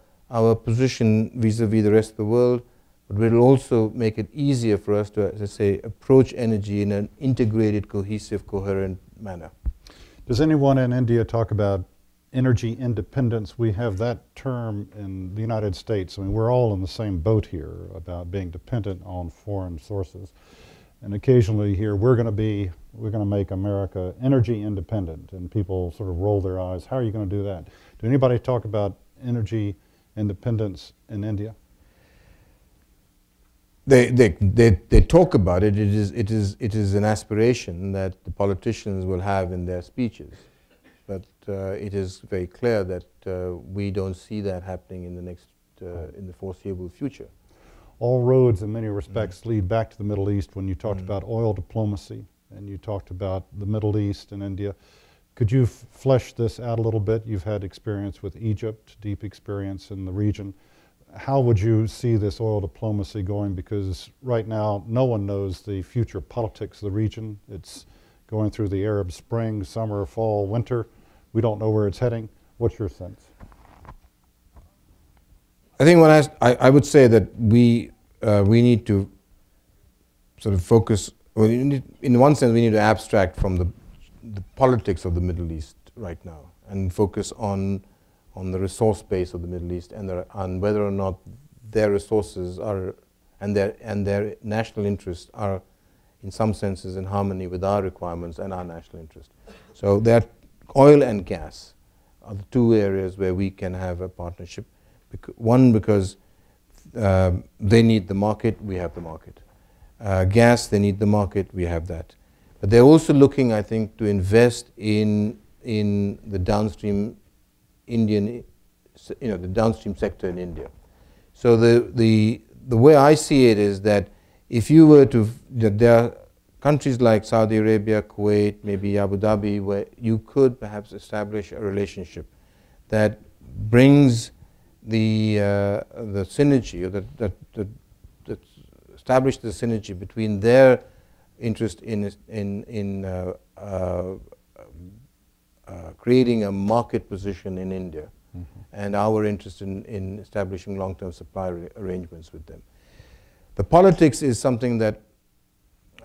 position vis-a-vis the rest of the world, but will also make it easier for us to, as I say, approach energy in an integrated, cohesive, coherent manner. Does anyone in India talk about energy independence? We have that term in the United States. We're all in the same boat here about being dependent on foreign sources. And occasionally here, we're going to make America energy independent, and people sort of roll their eyes. How are you going to do that? Do anybody talk about energy independence in India? They talk about it. It is an aspiration that the politicians will have in their speeches. But it is very clear that we don't see that happening in the foreseeable future. All roads, in many respects, lead back to the Middle East. When you talked about oil diplomacy and you talked about the Middle East and India, could you flesh this out a little bit? You've had experience with Egypt, deep experience in the region. How would you see this oil diplomacy going? Because right now, no one knows the future politics of the region. It's going through the Arab Spring, summer, fall, winter. We don't know where it's heading. What's your sense? I think I would say that we need to sort of focus. Well, in one sense, we need to abstract from the politics of the Middle East right now and focus on the resource base of the Middle East and whether or not their resources are and their national interests are, in some senses, in harmony with our requirements and our national interest. So that oil and gas are the 2 areas where we can have a partnership. One, because they need the market, we have the market. Gas, they need the market, we have that. But they're also looking, I think, to invest in the downstream the downstream sector in India. So the way I see it is that if you were to, there are countries like Saudi Arabia, Kuwait, maybe Abu Dhabi, where you could perhaps establish a relationship that brings the synergy, or that establish the synergy between their interest in creating a market position in India and our interest in establishing long-term supply arrangements with them. The politics is something that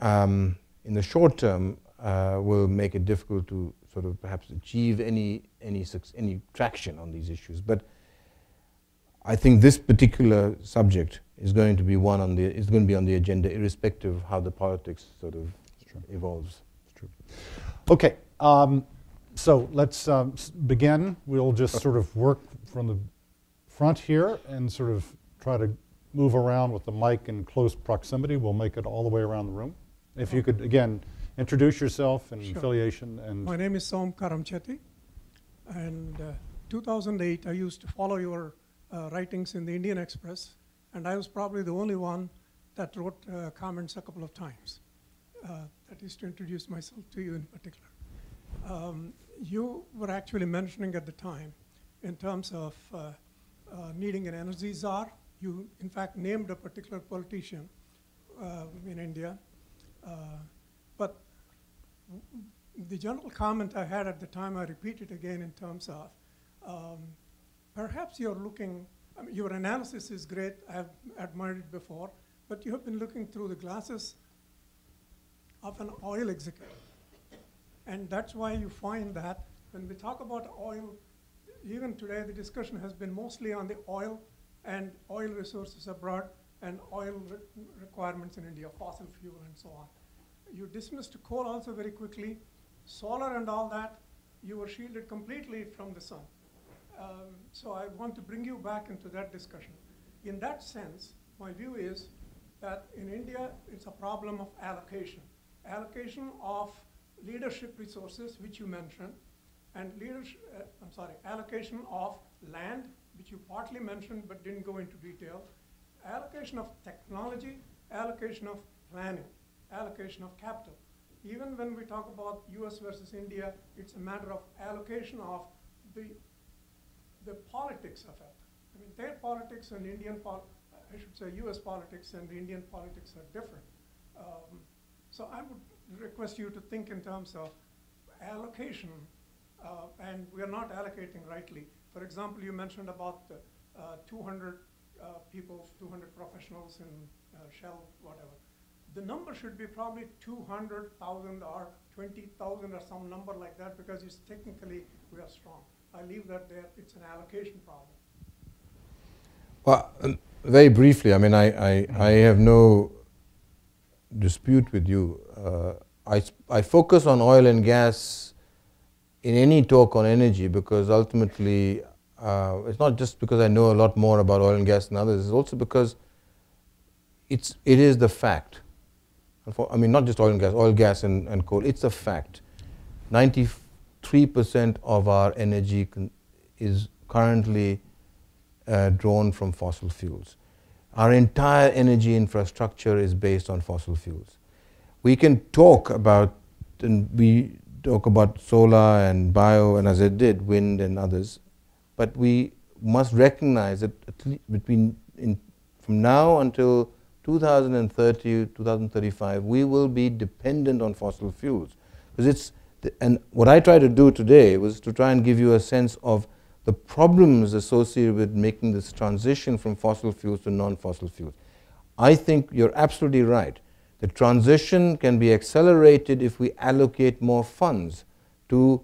in the short term will make it difficult to sort of perhaps achieve any traction on these issues. But I think this particular subject is going to be on the agenda, irrespective of how the politics sort of evolves. It's true. Okay. So let's begin. We'll just sort of work from the front here and sort of try to move around with the mic in close proximity. We'll make it all the way around the room. If you could, again, introduce yourself and affiliation. And my name is Som Karamcheti, and 2008 I used to follow your writings in the Indian Express, and I was probably the only one that wrote comments a couple of times. That is to introduce myself to you in particular. You were actually mentioning at the time, in terms of needing an energy czar. You, in fact, named a particular politician in India. But the general comment I had at the time, I repeat it again in terms of perhaps you're looking, I mean, your analysis is great, I've admired it before, but you have been looking through the glasses of an oil executive. And that's why you find that when we talk about oil, even today the discussion has been mostly on the oil and oil resources abroad and oil requirements in India, fossil fuel and so on. You dismissed coal also very quickly. Solar and all that, you were shielded completely from the sun. So I want to bring you back into that discussion. In that sense, my view is that in India, it's a problem of allocation. Allocation of leadership resources, which you mentioned, and allocation of land, which you partly mentioned but didn't go into detail, allocation of technology, allocation of planning, allocation of capital. Even when we talk about US versus India, it's a matter of allocation of the politics of it. I mean, their politics and I should say US politics and Indian politics are different. So I would request you to think in terms of allocation, and we are not allocating rightly. For example, you mentioned about 200 people, 200 professionals in Shell, whatever. The number should be probably 200,000 or 20,000 or some number like that, because it's technically we are strong. I leave that there. It's an allocation problem. Well, very briefly, I mean, I have no dispute with you. I focus on oil and gas in any talk on energy because ultimately it's not just because I know a lot more about oil and gas than others, it's also because it is the fact. I mean, not just oil, gas and coal, it's a fact. 93% of our energy is currently drawn from fossil fuels. Our entire energy infrastructure is based on fossil fuels. We can talk about, and we talk about solar and bio, and as I did, wind and others, but we must recognize that from now until 2030, 2035, we will be dependent on fossil fuels. Because and what I tried to do today was to try and give you a sense of the problems associated with making this transition from fossil fuels to non-fossil fuels. I think you're absolutely right. The transition can be accelerated if we allocate more funds to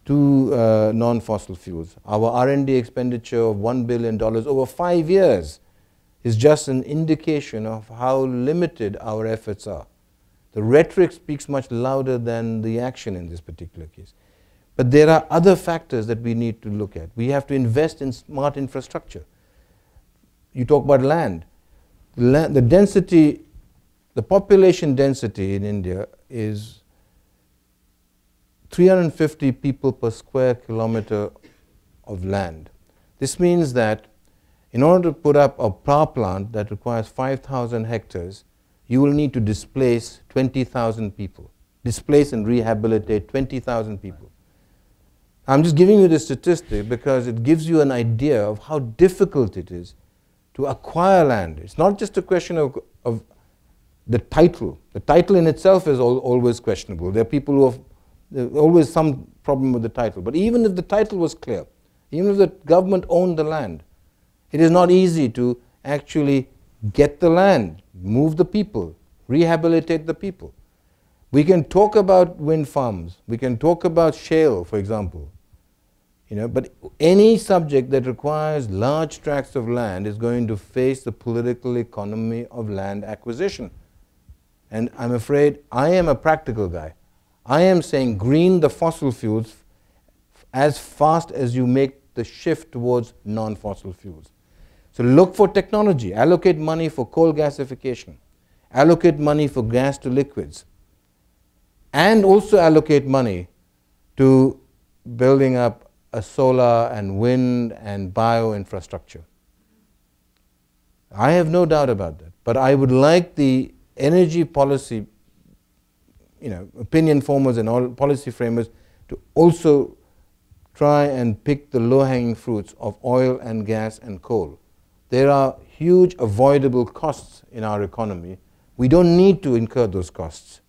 non-fossil fuels. Our R&D expenditure of $1 billion over 5 years is just an indication of how limited our efforts are. The rhetoric speaks much louder than the action in this particular case. But there are other factors that we need to look at. We have to invest in smart infrastructure. You talk about land. The density, the population density in India is 350 people per square kilometer of land. This means that in order to put up a power plant that requires 5,000 hectares, you will need to displace 20,000 people. Displace and rehabilitate 20,000 people. I'm just giving you this statistic because it gives you an idea of how difficult it is to acquire land. It's not just a question of the title. The title in itself is always questionable. There are people who have, there's always some problem with the title. But even if the title was clear, even if the government owned the land, it is not easy to actually get the land, move the people, rehabilitate the people. We can talk about wind farms. We can talk about shale, for example. But any subject that requires large tracts of land is going to face the political economy of land acquisition. And I'm afraid I am a practical guy. I am saying green the fossil fuels as fast as you make the shift towards non-fossil fuels. So look for technology, allocate money for coal gasification, allocate money for gas to liquids, and also allocate money to building up a solar and wind and bio infrastructure. I have no doubt about that. But I would like the energy policy, opinion formers and all policy framers to also try and pick the low-hanging fruits of oil and gas and coal. There are huge avoidable costs in our economy. We don't need to incur those costs.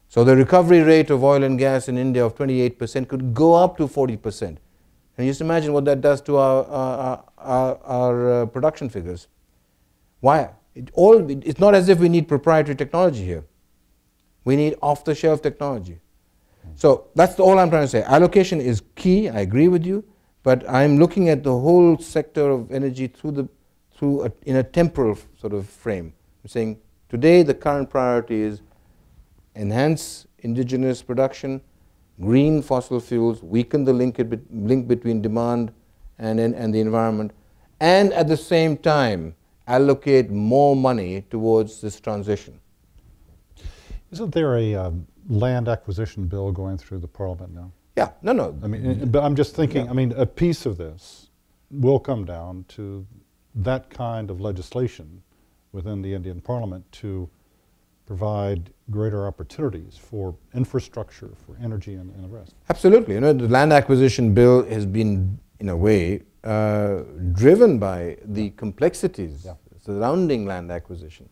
So the recovery rate of oil and gas in India of 28% could go up to 40%. And just imagine what that does to our production figures. Why? It's not as if we need proprietary technology here. We need off-the-shelf technology. So that's all I'm trying to say. Allocation is key, I agree with you, but I'm looking at the whole sector of energy in a temporal sort of frame. I'm saying today the current priority is enhance indigenous production, green fossil fuels, weaken the link between demand and the environment, and at the same time allocate more money towards this transition. Isn't there a land acquisition bill going through the parliament now? Yeah, no. I mean, but I'm just thinking, I mean, a piece of this will come down to that kind of legislation within the Indian parliament to provide greater opportunities for infrastructure, for energy, and the rest. Absolutely. The land acquisition bill has been, in a way, driven by the complexities surrounding land acquisition.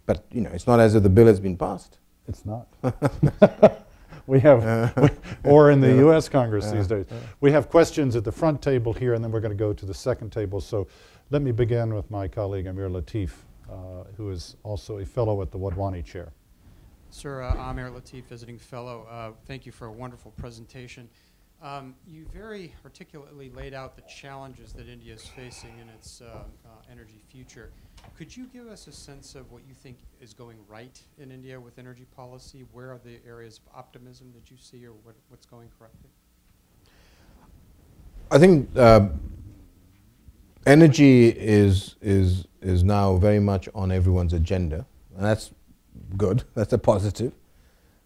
But, it's not as if the bill has been passed. It's not. We have, or in the U.S. Congress these days. We have questions at the front table here, and then we're going to go to the second table. So let me begin with my colleague Amir Latif, who is also a fellow at the Wadhwani Chair. Sir, Amir Latif, visiting fellow. Thank you for a wonderful presentation. You very articulately laid out the challenges that India is facing in its energy future. Could you give us a sense of what you think is going right in India with energy policy? Where are the areas of optimism that you see, or what's going correctly? I think energy is now very much on everyone's agenda, and that's good. That's a positive.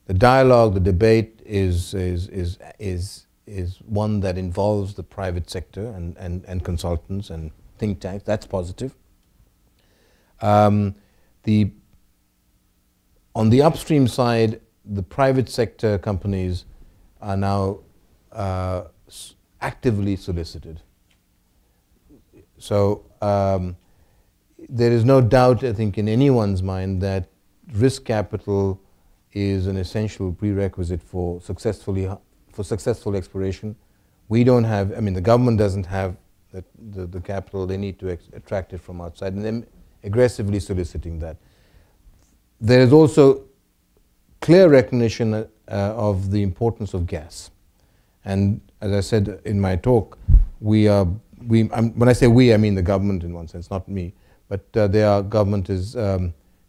The dialogue, the debate is one that involves the private sector and consultants and think tanks. That's positive. On the upstream side, the private sector companies are now actively solicited. So there is no doubt, I think, in anyone's mind that risk capital is an essential prerequisite for successful exploration. We don't have, the government doesn't have the capital. They need to attract it from outside, and they're aggressively soliciting that. There is also clear recognition of the importance of gas. And as I said in my talk, when I say we, I mean the government in one sense, not me, but their government is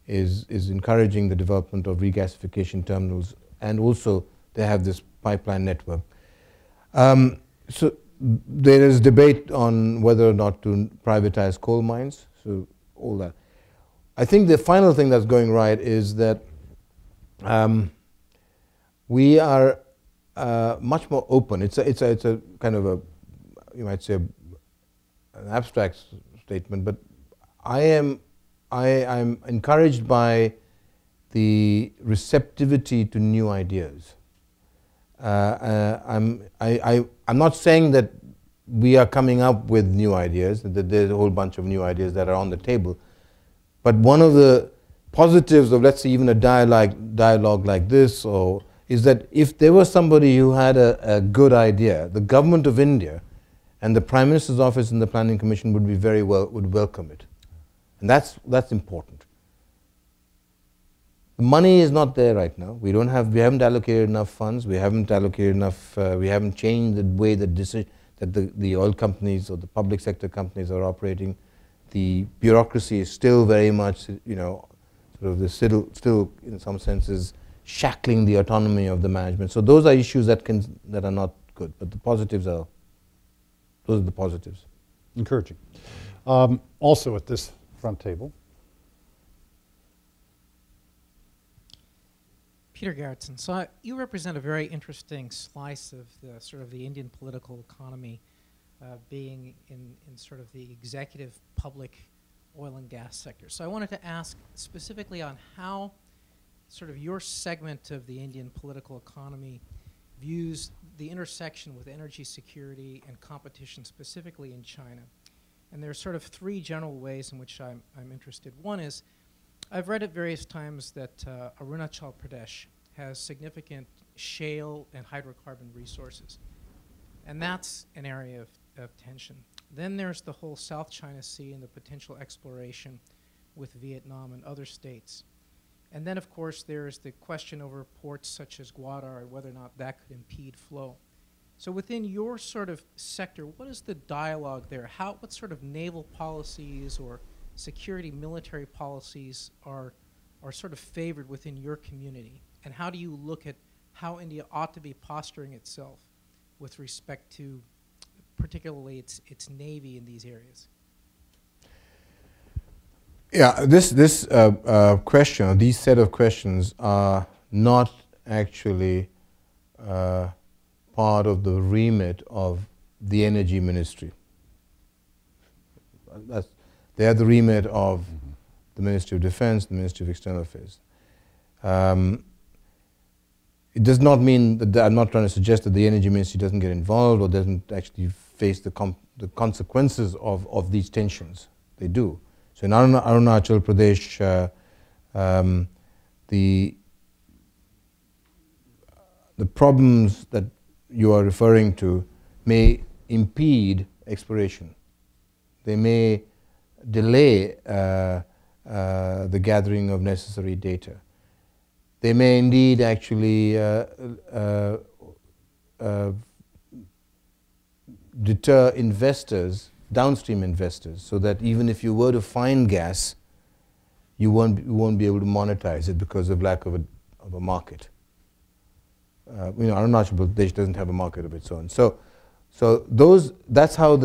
encouraging the development of regasification terminals, and also they have this pipeline network. So there is debate on whether or not to privatize coal mines, so all that. I think the final thing that's going right is that we are much more open. It's a kind of a, you might say, an abstract statement, but I'm encouraged by the receptivity to new ideas. I'm not saying that we are coming up with new ideas, that there's a whole bunch of new ideas that are on the table. But one of the positives of, let's say, even a dialogue like this, is that if there was somebody who had a good idea, the government of India and the Prime Minister's office and the Planning Commission would welcome it. And that's important. The money is not there right now. We haven't allocated enough funds. We haven't allocated enough. We haven't changed the way that the oil companies or the public sector companies are operating. The bureaucracy is still very much, still in some senses shackling the autonomy of the management. So those are issues that are not good. But the positives are, those are the positives. Encouraging. Also at this front table. Peter Garrettson. So you represent a very interesting slice of the sort of the Indian political economy, being in sort of the executive public oil and gas sector. So I wanted to ask specifically on how sort of your segment of the Indian political economy views the intersection with energy security and competition, specifically in China. And there are sort of three general ways in which I'm interested. One is, I've read at various times that Arunachal Pradesh has significant shale and hydrocarbon resources. And that's an area of tension. Then there's the whole South China Sea and the potential exploration with Vietnam and other states. And then, of course, there's the question over ports such as Gwadar and whether or not that could impede flow. So within your sort of sector, what is the dialogue there? What sort of naval policies or security military policies are sort of favored within your community? And how do you look at how India ought to be posturing itself with respect to particularly its navy in these areas? Yeah, this question, or these set of questions are not actually part of the remit of the energy ministry. They are the remit of the Ministry of Defense, the Ministry of External Affairs. It does not mean that I'm not trying to suggest that the energy ministry doesn't get involved or doesn't actually face the consequences of these tensions. They do. So in Arunachal Pradesh, the problems that you are referring to may impede exploration. They may delay the gathering of necessary data. They may indeed actually deter investors, downstream investors, so that even if you were to find gas, you won't be able to monetize it because of lack of a market. Arunachal Pradesh doesn't have a market of its own. So that's how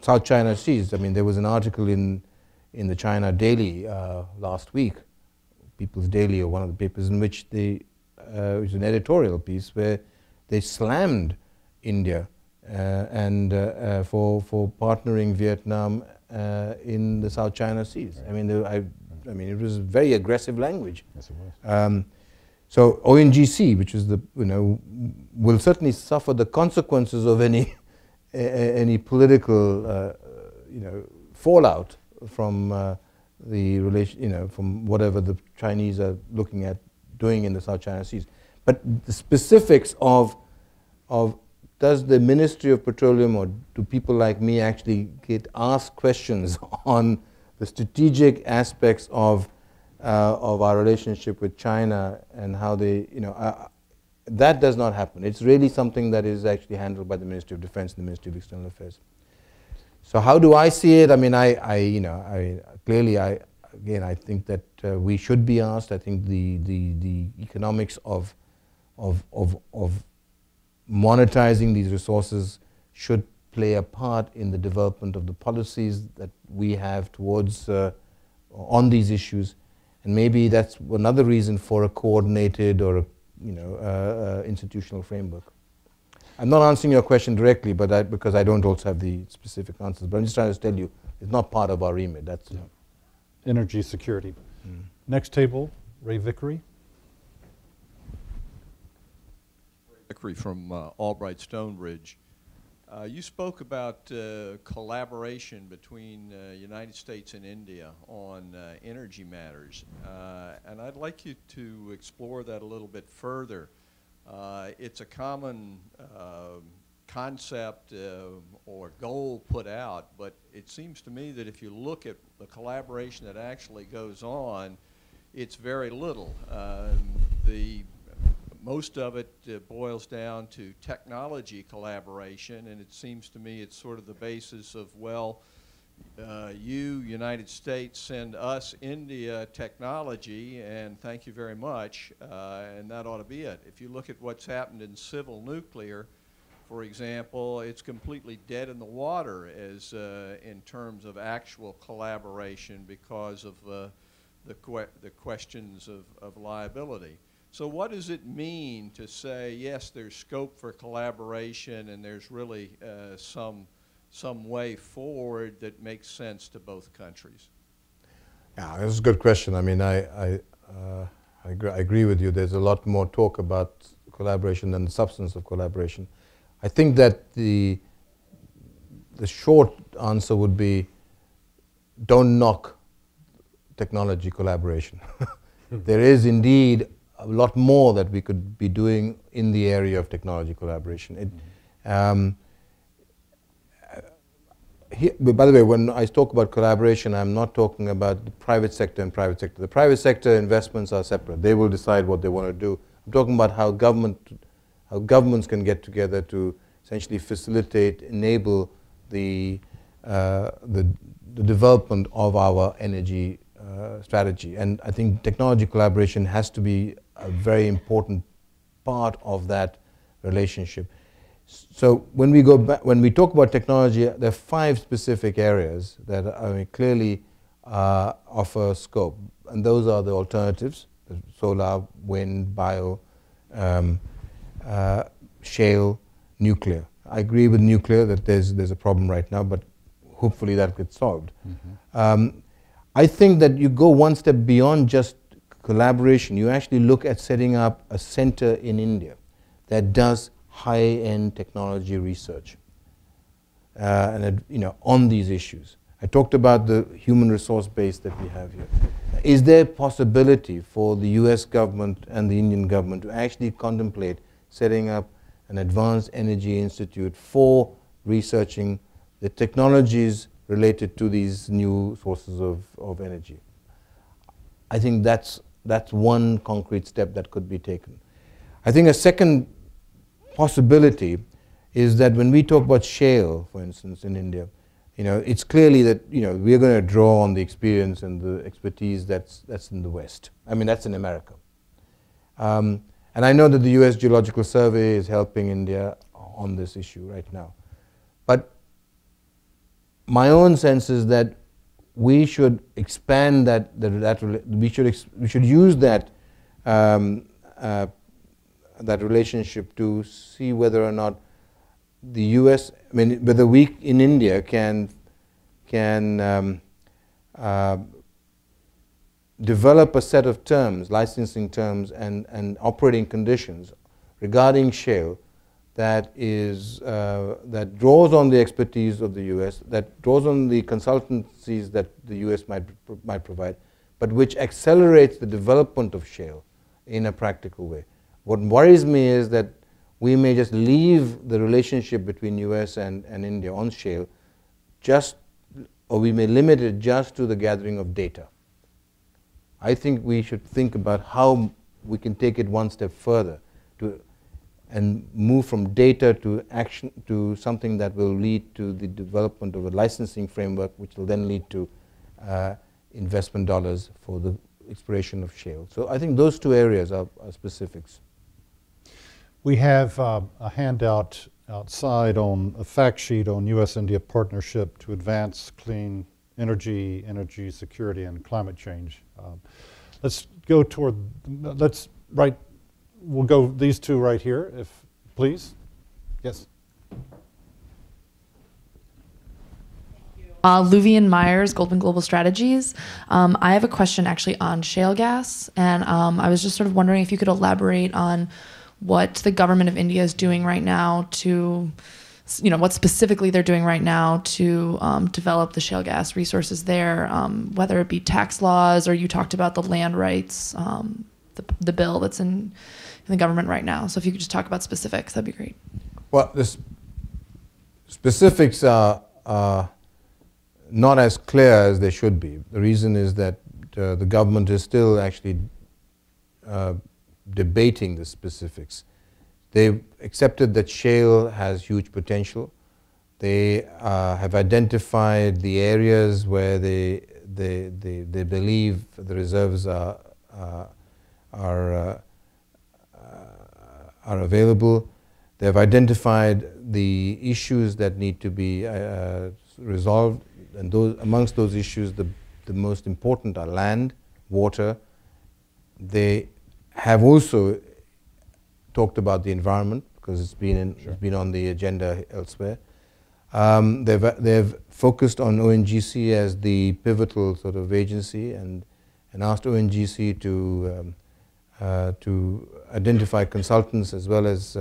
South China Seas. I mean, there was an article in the China Daily last week, People's Daily or one of the papers, in which it was an editorial piece where they slammed India for partnering Vietnam in the South China Seas. I mean, it was very aggressive language. Yes, it was. So ONGC, which is will certainly suffer the consequences of any political, fallout from the relation, from whatever the Chinese are looking at doing in the South China Seas. But the specifics of does the Ministry of Petroleum or do people like me actually get asked questions on the strategic aspects of our relationship with China and how they, that does not happen. It's really something that is actually handled by the Ministry of Defense and the Ministry of External Affairs. So how do I see it? I mean, clearly, I think that we should be asked. I think the economics of monetizing these resources should play a part in the development of the policies that we have towards on these issues. And maybe that's another reason for a coordinated or institutional framework. I'm not answering your question directly, but because I don't also have the specific answers. But I'm just trying to tell you, it's not part of our remit. That's energy security. Next table, Ray Vickery. Vickery from Albright Stonebridge. You spoke about collaboration between United States and India on energy matters, and I'd like you to explore that a little bit further. It's a common concept or goal put out, but it seems to me that if you look at the collaboration that actually goes on, it's very little. Most of it boils down to technology collaboration, and it seems to me it's sort of the basis of, well, you, United States, send us, India, technology, and thank you very much, and that ought to be it. If you look at what's happened in civil nuclear, for example, it's completely dead in the water as in terms of actual collaboration because of the questions of liability. So what does it mean to say, yes, there's scope for collaboration and there's really some way forward that makes sense to both countries? Yeah, that's a good question. I mean, I agree with you. There's a lot more talk about collaboration than the substance of collaboration. I think that the short answer would be, don't knock technology collaboration. There is indeed a lot more that we could be doing in the area of technology collaboration. By the way, when I talk about collaboration, I'm not talking about the private sector and private sector. The private sector investments are separate. They will decide what they want to do. I'm talking about how governments can get together to essentially facilitate, enable the development of our energy strategy. And I think technology collaboration has to be a very important part of that relationship. So when we go back, when we talk about technology, there are 5 specific areas that clearly offer scope, and those are the alternatives: the solar, wind, bio, shale, nuclear. I agree with nuclear that there's a problem right now, but hopefully that gets solved. Mm-hmm. I think that you go one step beyond just collaboration. You actually look at setting up a center in India that does high-end technology research on these issues. I talked about the human resource base that we have here. Is there possibility for the US government and the Indian government to actually contemplate setting up an advanced energy institute for researching the technologies related to these new sources of energy? I think that's one concrete step that could be taken. I think a second possibility is that when we talk about shale, for instance, in India, it's clearly that we're going to draw on the experience and the expertise that's in the West. I mean, that's in America. And I know that the U.S. Geological Survey is helping India on this issue right now. But my own sense is that we should expand we should use that relationship to see whether or not the U.S., whether we in India can develop a set of terms, licensing terms and operating conditions regarding shale that draws on the expertise of the U.S., that draws on the consultancies that the U.S. might provide, but which accelerates the development of shale in a practical way. What worries me is that we may just leave the relationship between U.S. and India on shale or we may limit it just to the gathering of data. I think we should think about how we can take it one step further and move from data to action to something that will lead to the development of a licensing framework, which will then lead to investment dollars for the exploration of shale. So I think those 2 areas are specifics. We have a handout outside on a fact sheet on U.S.-India partnership to advance clean energy, energy security, and climate change. Let's go toward, we'll go these 2 right here, if please. Yes. Luvian Myers, Goldman Global Strategies. I have a question actually on shale gas, and I was just sort of wondering if you could elaborate on what the government of India is doing right now to, what specifically they're doing right now to develop the shale gas resources there, whether it be tax laws or you talked about the land rights, the bill that's in the government right now. So if you could just talk about specifics, that'd be great. Well, the specifics are not as clear as they should be. The reason is that the government is still actually debating the specifics. They've accepted that shale has huge potential. They have identified the areas where they believe the reserves are available. They have identified the issues that need to be resolved, and amongst those issues, the most important are land, water. They have also talked about the environment, because it's been on the agenda elsewhere. They've focused on ONGC as the pivotal sort of agency, and asked ONGC to identify consultants as well as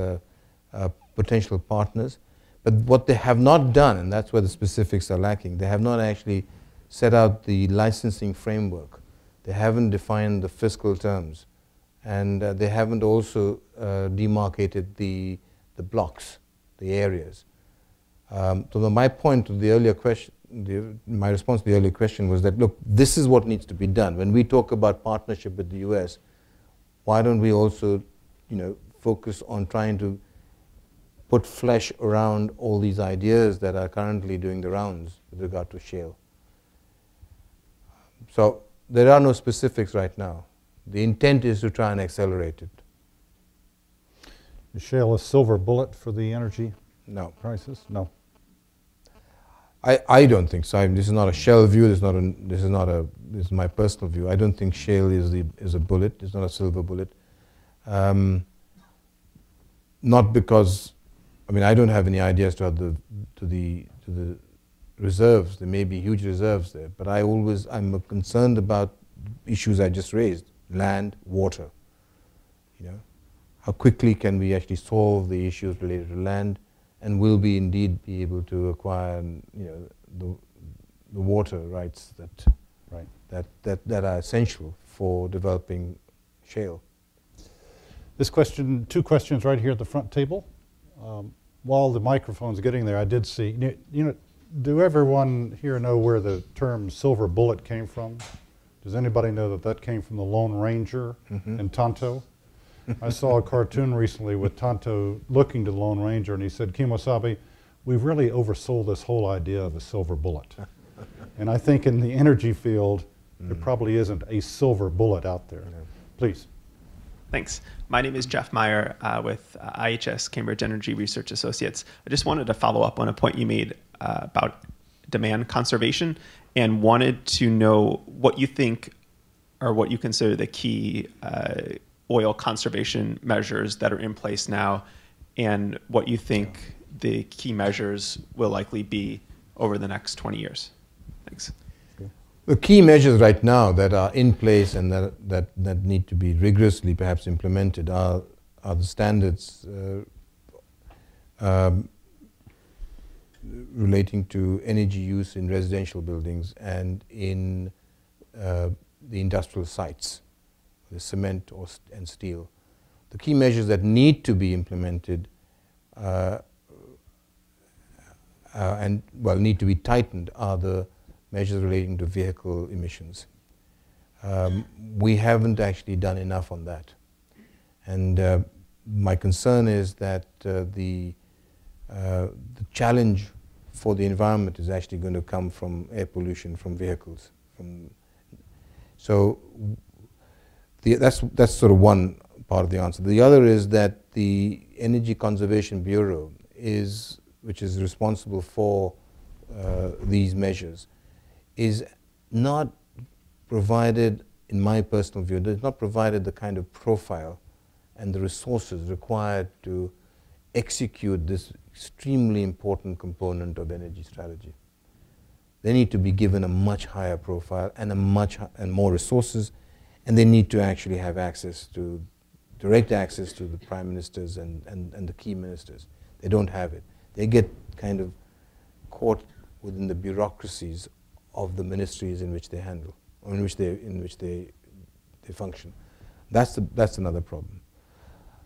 potential partners. But what they have not done, and that's where the specifics are lacking, they have not actually set out the licensing framework. They haven't defined the fiscal terms, and they haven't also demarcated the blocks, the areas. So my point to the earlier question, my response to the earlier question was that, look, this is what needs to be done. When we talk about partnership with the US, why don't we also, focus on trying to put flesh around all these ideas that are currently doing the rounds with regard to shale? So there are no specifics right now. The intent is to try and accelerate it. Is shale a silver bullet for the energy crisis? No. I don't think so. This is not a Shell view. This is my personal view. I don't think shale is a bullet. It's not a silver bullet. Not because, I don't have any ideas to the reserves. There may be huge reserves there, but I'm concerned about issues I just raised: land, water. How quickly can we actually solve the issues related to land? And will we indeed be able to acquire, the water rights that are essential for developing shale? This question, two questions right here at the front table. While the microphone's getting there, I did see, do everyone here know where the term silver bullet came from? Does anybody know that came from the Lone Ranger and Tonto? I saw a cartoon recently with Tonto looking to the Lone Ranger, and he said, "Kimosabe, we've really oversold this whole idea of a silver bullet." And I think in the energy field, there probably isn't a silver bullet out there. Please. Thanks. My name is Jeff Meyer with IHS Cambridge Energy Research Associates. I just wanted to follow up on a point you made about demand conservation, and wanted to know what you think, or what you consider the key oil conservation measures that are in place now, and what you think the key measures will likely be over the next 20 years. Thanks. The key measures right now that are in place and that need to be rigorously perhaps implemented are the standards relating to energy use in residential buildings and in the industrial sites, the cement and steel. The key measures that need to be implemented need to be tightened are the measures relating to vehicle emissions. We haven't actually done enough on that. And my concern is that the challenge for the environment is actually going to come from air pollution from vehicles. That's sort of one part of the answer. The other is that the Energy Conservation Bureau, which is responsible for these measures, is not provided, in my personal view, does not provided the kind of profile and the resources required to execute this extremely important component of energy strategy. They need to be given a much higher profile and more resources, and they need to actually have direct access to the prime ministers and the key ministers. They don't have it. They get kind of caught within the bureaucracies of the ministries in which they handle, or in which they function. That's another problem.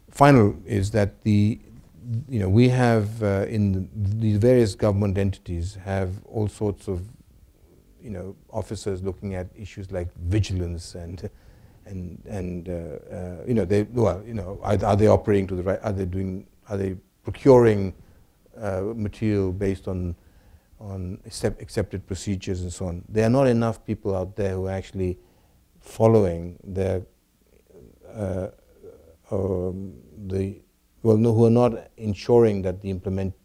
Final is that we have in the various government entities have all sorts of officers looking at issues like vigilance and are they operating to the right? Are they procuring material based on accepted procedures and so on. There are not enough people out there who are actually following their who are not ensuring that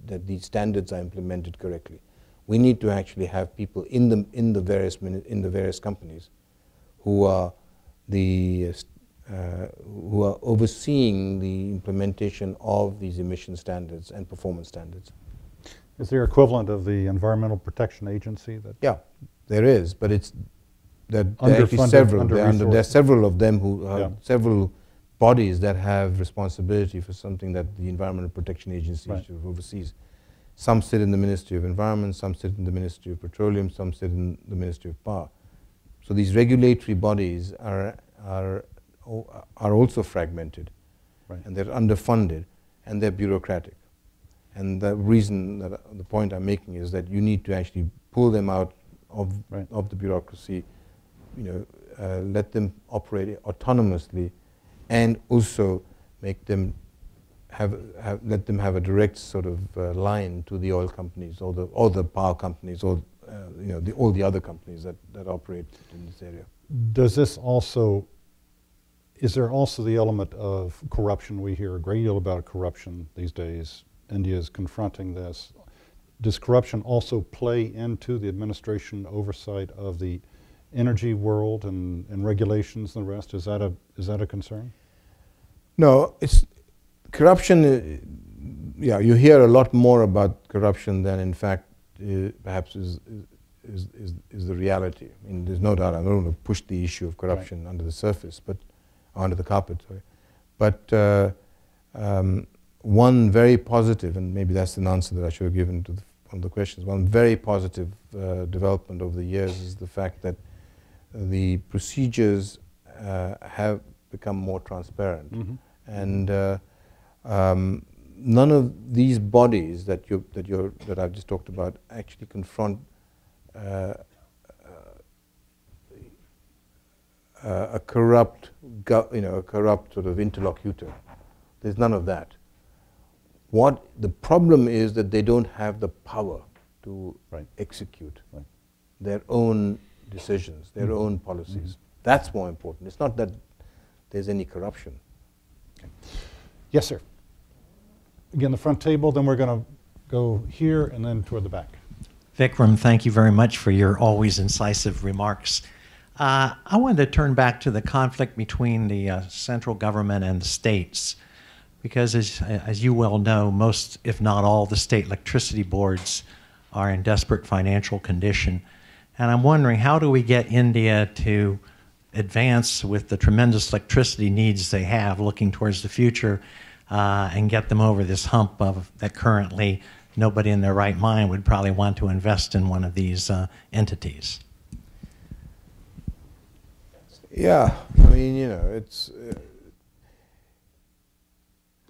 that these standards are implemented correctly. We need to actually have people in the various companies who are who are overseeing the implementation of these emission standards and performance standards. Is there equivalent of the Environmental Protection Agency? Yeah, there is, but there are actually Underfunded, several. There are under-resourced. several of them who Yeah. several bodies that have responsibility for something that the Environmental Protection Agency Right. oversees. Some sit in the Ministry of Environment, some sit in the Ministry of Petroleum, some sit in the Ministry of Power. So these regulatory bodies are also fragmented, Right. and they're underfunded, and they're bureaucratic. And the reason the point I'm making is that you need to actually pull them out of Right. of the bureaucracy, let them operate autonomously, and also make them let them have a direct sort of line to the oil companies or the power companies or all the other companies that operate in this area. Does this also, is there also the element of corruption? We hear a great deal about corruption these days. India is confronting this. Does corruption also play into the administration oversight of the energy world and regulations and the rest? Is that a concern? No, it's corruption. Yeah, you hear a lot more about corruption than in fact perhaps is the reality. I mean, there's no doubt. I don't want to push the issue of corruption Right. under the surface, but under the carpet. Sorry, but one very positive, and maybe that's an answer that I should have given to one of the questions. One very positive development over the years is the fact that the procedures have become more transparent, Mm-hmm. and none of these bodies that I've just talked about actually confront a corrupt sort of interlocutor. There's none of that. What the problem is that they don't have the power to Right. execute Right. their own decisions, their own policies. That's more important. It's not that there's any corruption. Yes, sir. Again, the front table, then we're going to go here and then toward the back. Vikram, thank you very much for your always incisive remarks. I wanted to turn back to the conflict between the central government and the states, because as you well know, most, if not all, the state electricity boards are in desperate financial condition. And I'm wondering, how do we get India to advance with the tremendous electricity needs they have looking towards the future and get them over this hump of that currently nobody in their right mind would probably want to invest in one of these entities? Yeah, I mean, it's.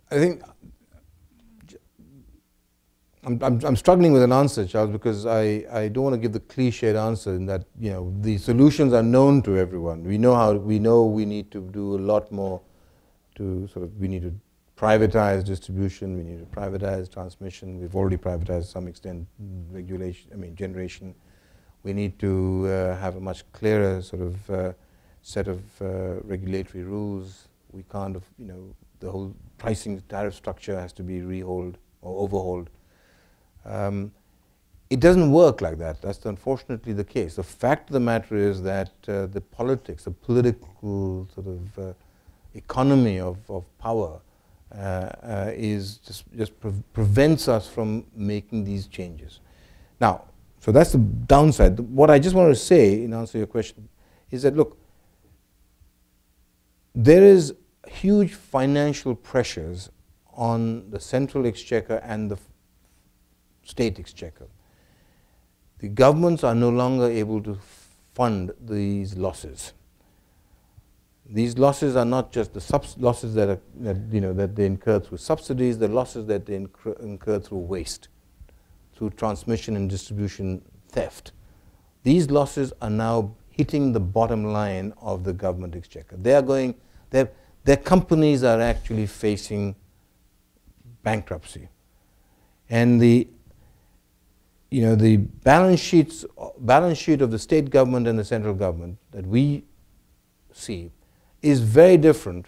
I think I'm struggling with an answer, Charles, because I don't want to give the cliched answer in that the solutions are known to everyone. We know we need to do a lot more to we need to privatize distribution, we need to privatize transmission. We've already privatized to some extent generation. We need to have a much clearer sort of set of regulatory rules. We can't, the whole pricing tariff structure has to be rehauled or overhauled. It doesn't work like that. That's unfortunately the case. The fact of the matter is that the politics, the political sort of economy of power is just prevents us from making these changes. Now, so that's the downside. What I just want to say in answer to your question is that, look, there is huge financial pressures on the central exchequer and the state exchequer. The governments are no longer able to fund these losses. These losses are not just the losses that they incur through subsidies, the losses that they incur through waste, through transmission and distribution theft. These losses are now hitting the bottom line of the government exchequer. Their companies are actually facing bankruptcy. And the balance sheet of the state government and the central government that we see is very different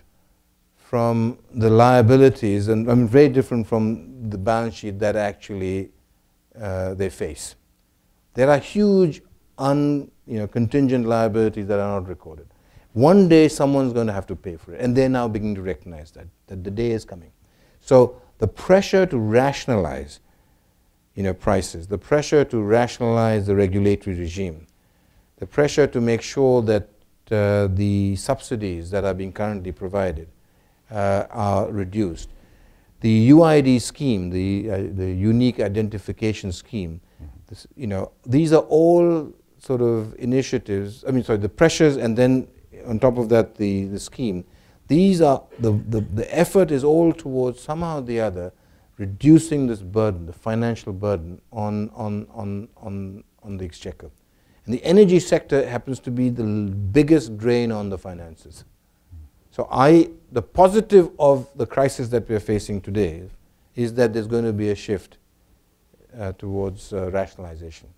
from the liabilities, and I mean very different from the balance sheet that actually they face. There are huge contingent liabilities that are not recorded. One day someone's going to have to pay for it, and they're now beginning to recognize that the day is coming. So the pressure to rationalize prices, the pressure to rationalize the regulatory regime, the pressure to make sure that the subsidies that are being currently provided are reduced. The UID scheme, the Unique Identification Scheme, this, these are all sort of initiatives, the pressures, and then on top of that the scheme. These are, the effort is all towards somehow or the other reducing this burden, the financial burden on the exchequer. And the energy sector happens to be the biggest drain on the finances. So the positive of the crisis that we are facing today is that there's going to be a shift towards rationalization.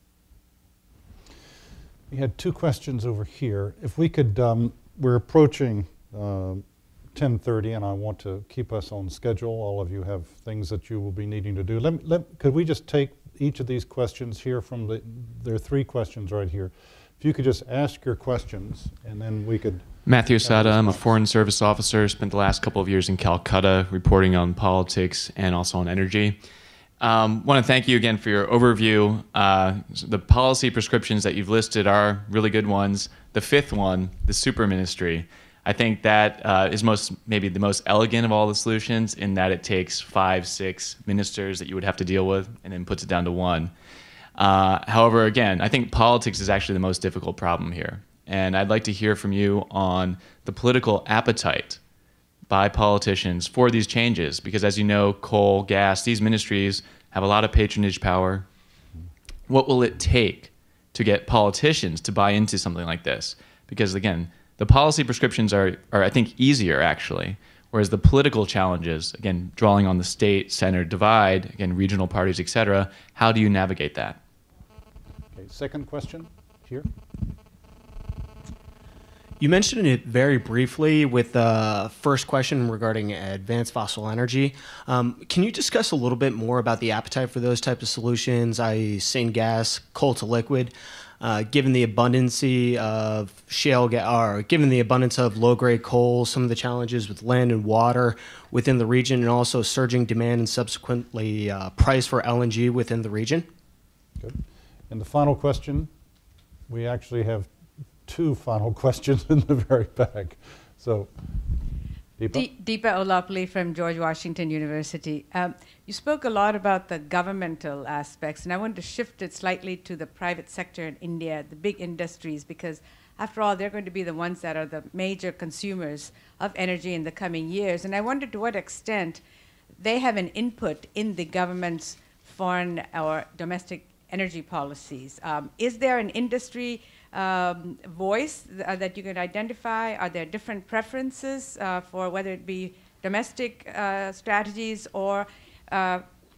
We had two questions over here. If we could, we're approaching 10:30, and I want to keep us on schedule. All of you have things that you will be needing to do. Could we just take each of these questions here from there are three questions right here. If you could just ask your questions, and then we could... Matthew Asada, I'm a Foreign Service officer, spent the last couple of years in Calcutta reporting on politics and also on energy. Want to thank you again for your overview. The policy prescriptions that you've listed are really good ones. The fifth one, the super ministry, I think that is maybe the most elegant of all the solutions, in that it takes 5, 6 ministers that you would have to deal with and then puts it down to one. However, again, I think politics is actually the most difficult problem here. And I'd like to hear from you on the political appetite by politicians for these changes, because as you know, coal, gas, these ministries have a lot of patronage power. What will it take to get politicians to buy into something like this? Because again, the policy prescriptions are I think, easier actually, whereas the political challenges, again, drawing on the state-center divide, again, regional parties, et cetera, how do you navigate that? Okay, second question here. You mentioned it very briefly with the first question regarding advanced fossil energy. Can you discuss a little bit more about the appetite for those types of solutions, i.e. syngas, coal to liquid, given the abundance of shale gas, or given the abundance of low-grade coal, some of the challenges with land and water within the region, and also surging demand and subsequently price for LNG within the region? Good. And the final question, we actually have 2 final questions in the very back. So, Deepa? Deepa Olapalli from George Washington University. You spoke a lot about the governmental aspects, and I wanted to shift it slightly to the private sector in India, the big industries, because after all, they're going to be the ones that are the major consumers of energy in the coming years. And I wondered to what extent they have an input in the government's foreign or domestic energy policies. Is there an industry voice that you can identify? Are there different preferences for whether it be domestic strategies or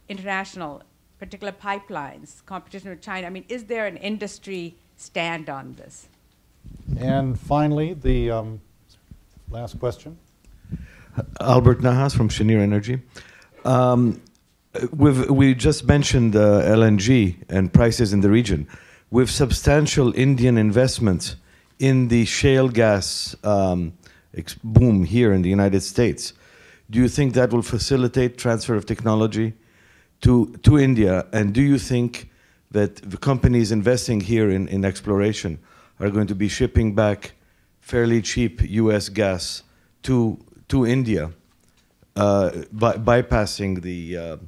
international, particular pipelines, competition with China? I mean, is there an industry stand on this? And finally, the last question. Albert Nahas from Cheniere Energy. We just mentioned LNG and prices in the region. With substantial Indian investments in the shale gas boom here in the United States, do you think that will facilitate transfer of technology to India? And do you think that the companies investing here in exploration are going to be shipping back fairly cheap U.S. gas to India, bypassing the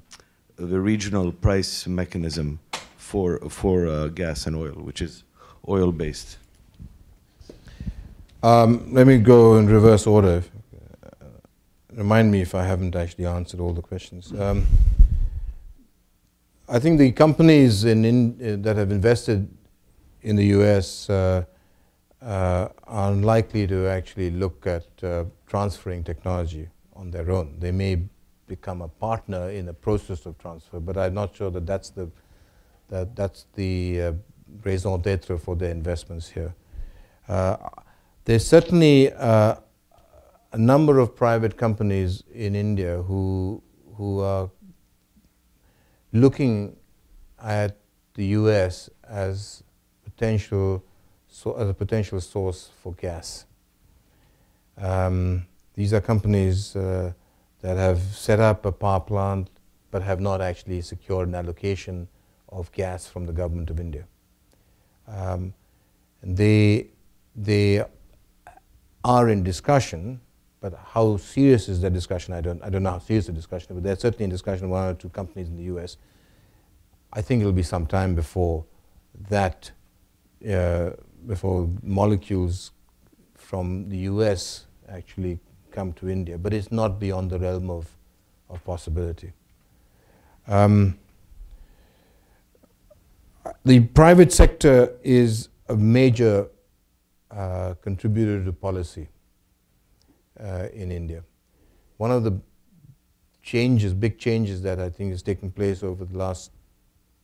regional price mechanism for gas and oil, which is oil-based? Let me go in reverse order. Remind me if I haven't actually answered all the questions. I think the companies that have invested in the U.S. are unlikely to actually look at transferring technology on their own. They may become a partner in the process of transfer, but I'm not sure that that's the raison d'etre for their investments here. There's certainly a number of private companies in India who are looking at the U.S. as a potential source for gas. These are companies that have set up a power plant but have not actually secured an allocation of gas from the government of India. And they are in discussion, but how serious is that discussion? I don't know how serious the discussion is, but they're certainly in discussion with one or two companies in the U.S. I think it'll be some time before that, before molecules from the U.S. actually come to India, but it's not beyond the realm of possibility. The private sector is a major contributor to policy in India. One of the big changes that I think has taken place over the last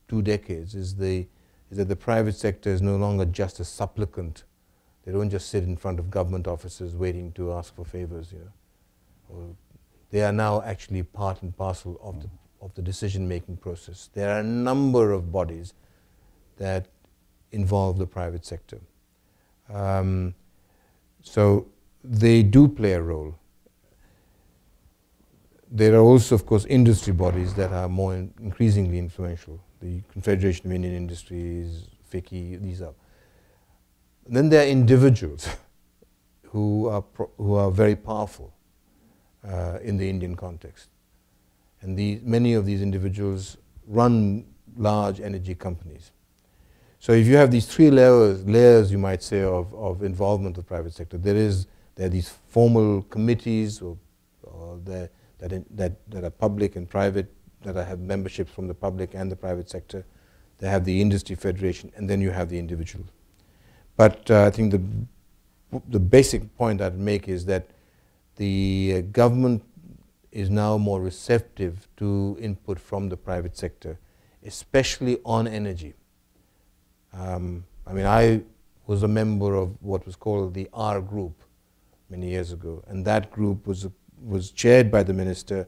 2 decades is that the private sector is no longer just a supplicant. They don't just sit in front of government offices waiting to ask for favors. They are now actually part and parcel of the decision-making process. There are a number of bodies that involve the private sector. So they do play a role. There are also, of course, industry bodies that are more increasingly influential. The Confederation of Indian Industries, FICCI, these are. Then there are individuals who are very powerful in the Indian context. And many of these individuals run large energy companies. So if you have these 3 layers, you might say, of involvement of the private sector, there are these formal committees that are public and private, that have memberships from the public and the private sector. They have the industry federation, and then you have the individual. But I think the basic point I'd make is that the government is now more receptive to input from the private sector, especially on energy. I mean, I was a member of what was called the R group many years ago, and that group was chaired by the minister,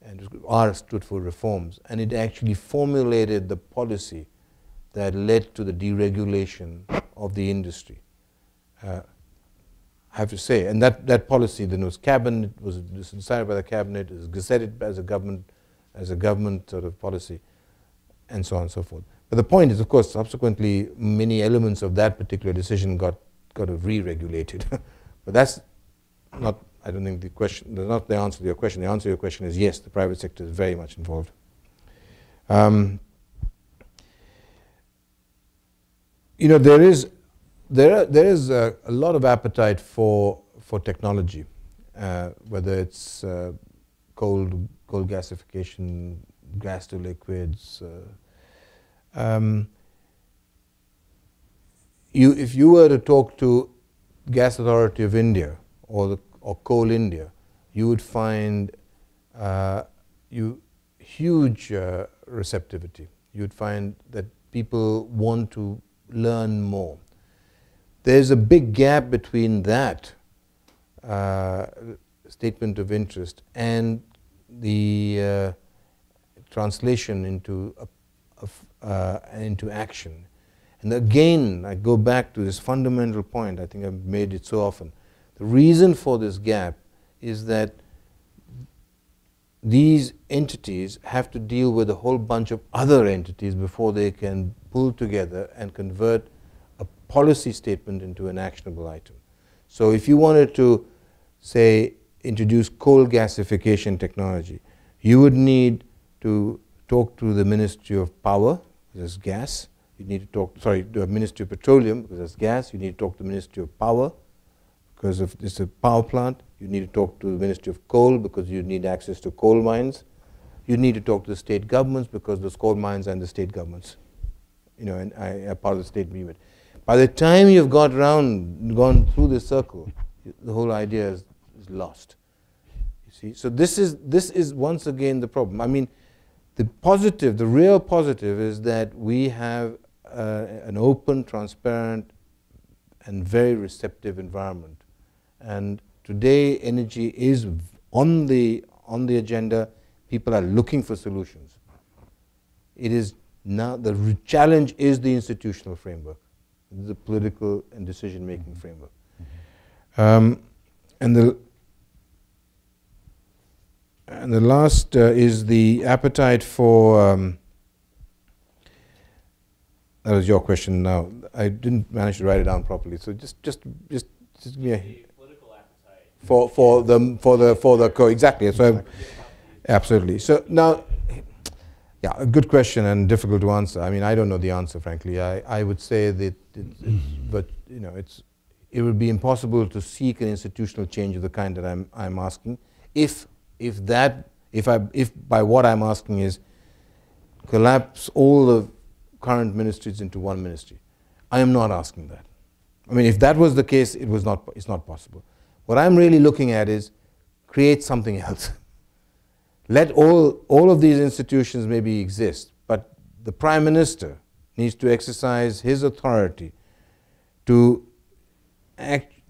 and R stood for reforms, and it actually formulated the policy that led to the deregulation of the industry. I have to say, and that policy then was decided by the cabinet, it was gazetted as a government sort of policy, and so on and so forth. But the point is, of course, subsequently many elements of that particular decision got re-regulated. But that's not, I don't think that's not the answer to your question. The answer to your question is yes, the private sector is very much involved. There is a lot of appetite for technology, whether it's coal gasification, gas to liquids. If you were to talk to Gas Authority of India or Coal India, you would find huge receptivity. You would find that people want to learn more. There's a big gap between that statement of interest and the translation into action. And again, I go back to this fundamental point. I think I've made it so often. The reason for this gap is that these entities have to deal with a whole bunch of other entities before they can pull together and convert a policy statement into an actionable item. So if you wanted to, say, introduce coal gasification technology, you would need to talk to the Ministry of Power, because there's gas. You need to talk, the Ministry of Petroleum, because there's gas. You need to talk to the Ministry of Power, because if it's a power plant. You need to talk to the Ministry of Coal, because you need access to coal mines. You need to talk to the state governments, because those coal mines are in the state governments, and are part of the state remit. By the time you've gone through this circle, the whole idea is lost. see? So this is once again the problem. I mean, the positive, the real positive is that we have an open, transparent, and very receptive environment. And today, energy is on the agenda. People are looking for solutions. It is now, the challenge is the institutional framework, the political and decision-making framework. And the last is the appetite for, that was your question now. I didn't manage to write it down properly. So just give me a political appetite exactly. So absolutely. So now, yeah, a good question and difficult to answer. I mean, I don't know the answer, frankly. I would say that, but you know, it would be impossible to seek an institutional change of the kind that I'm asking, if by what I'm asking is collapse all the current ministries into one ministry. I am not asking that. I mean, if that was the case, it's not possible. What I'm really looking at is create something else. Let all of these institutions maybe exist, but the Prime Minister needs to exercise his authority to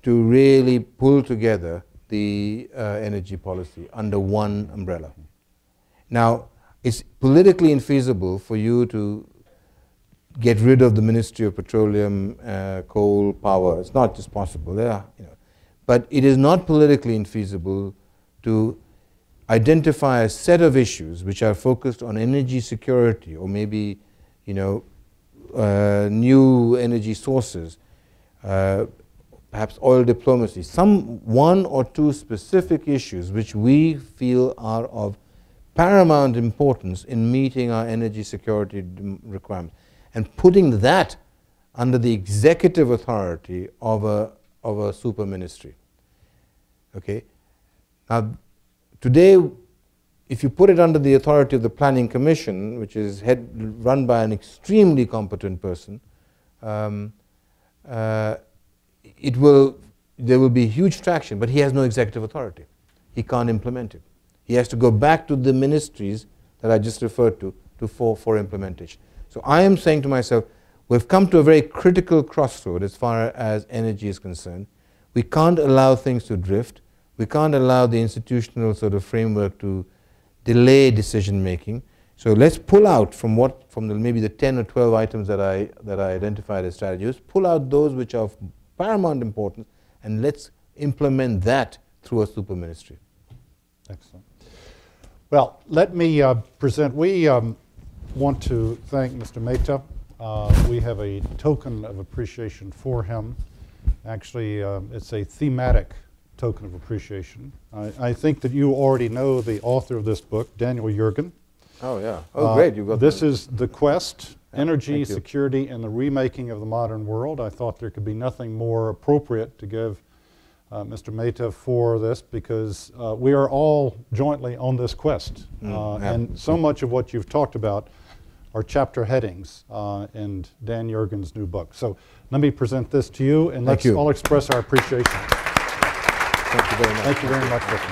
really pull together the energy policy under one umbrella. Now, it's politically infeasible for you to get rid of the Ministry of Petroleum, Coal, Power. It's not just possible. But it is not politically infeasible to identify a set of issues which are focused on energy security, or maybe, new energy sources, perhaps oil diplomacy, one or two specific issues which we feel are of paramount importance in meeting our energy security requirements, and putting that under the executive authority of a super ministry. Okay? Now, today, if you put it under the authority of the Planning Commission, which is run by an extremely competent person, there will be huge traction, but he has no executive authority. He can't implement it. He has to go back to the ministries that I just referred to for implementation. So I am saying to myself, we've come to a very critical crossroad as far as energy is concerned. We can't allow things to drift. We can't allow the institutional sort of framework to delay decision making. So let's pull out from maybe the 10 or 12 items that I identified as strategies, pull out those which are of paramount importance, and let's implement that through a super ministry. Excellent. Well, let me present. We want to thank Mr. Mehta. We have a token of appreciation for him. Actually, it's a thematic token of appreciation. I think that you already know the author of this book, Daniel Yergin. Oh, yeah. Oh, great. You got this is The Quest, Energy, Security, and the Remaking of the Modern World. I thought there could be nothing more appropriate to give Mr. Mehta for this, because we are all jointly on this quest. And so much of what you've talked about are chapter headings in Dan Yergin's new book. So let me present this to you, and let's all express our appreciation. Thank you very much. Thank you very much, Vikram.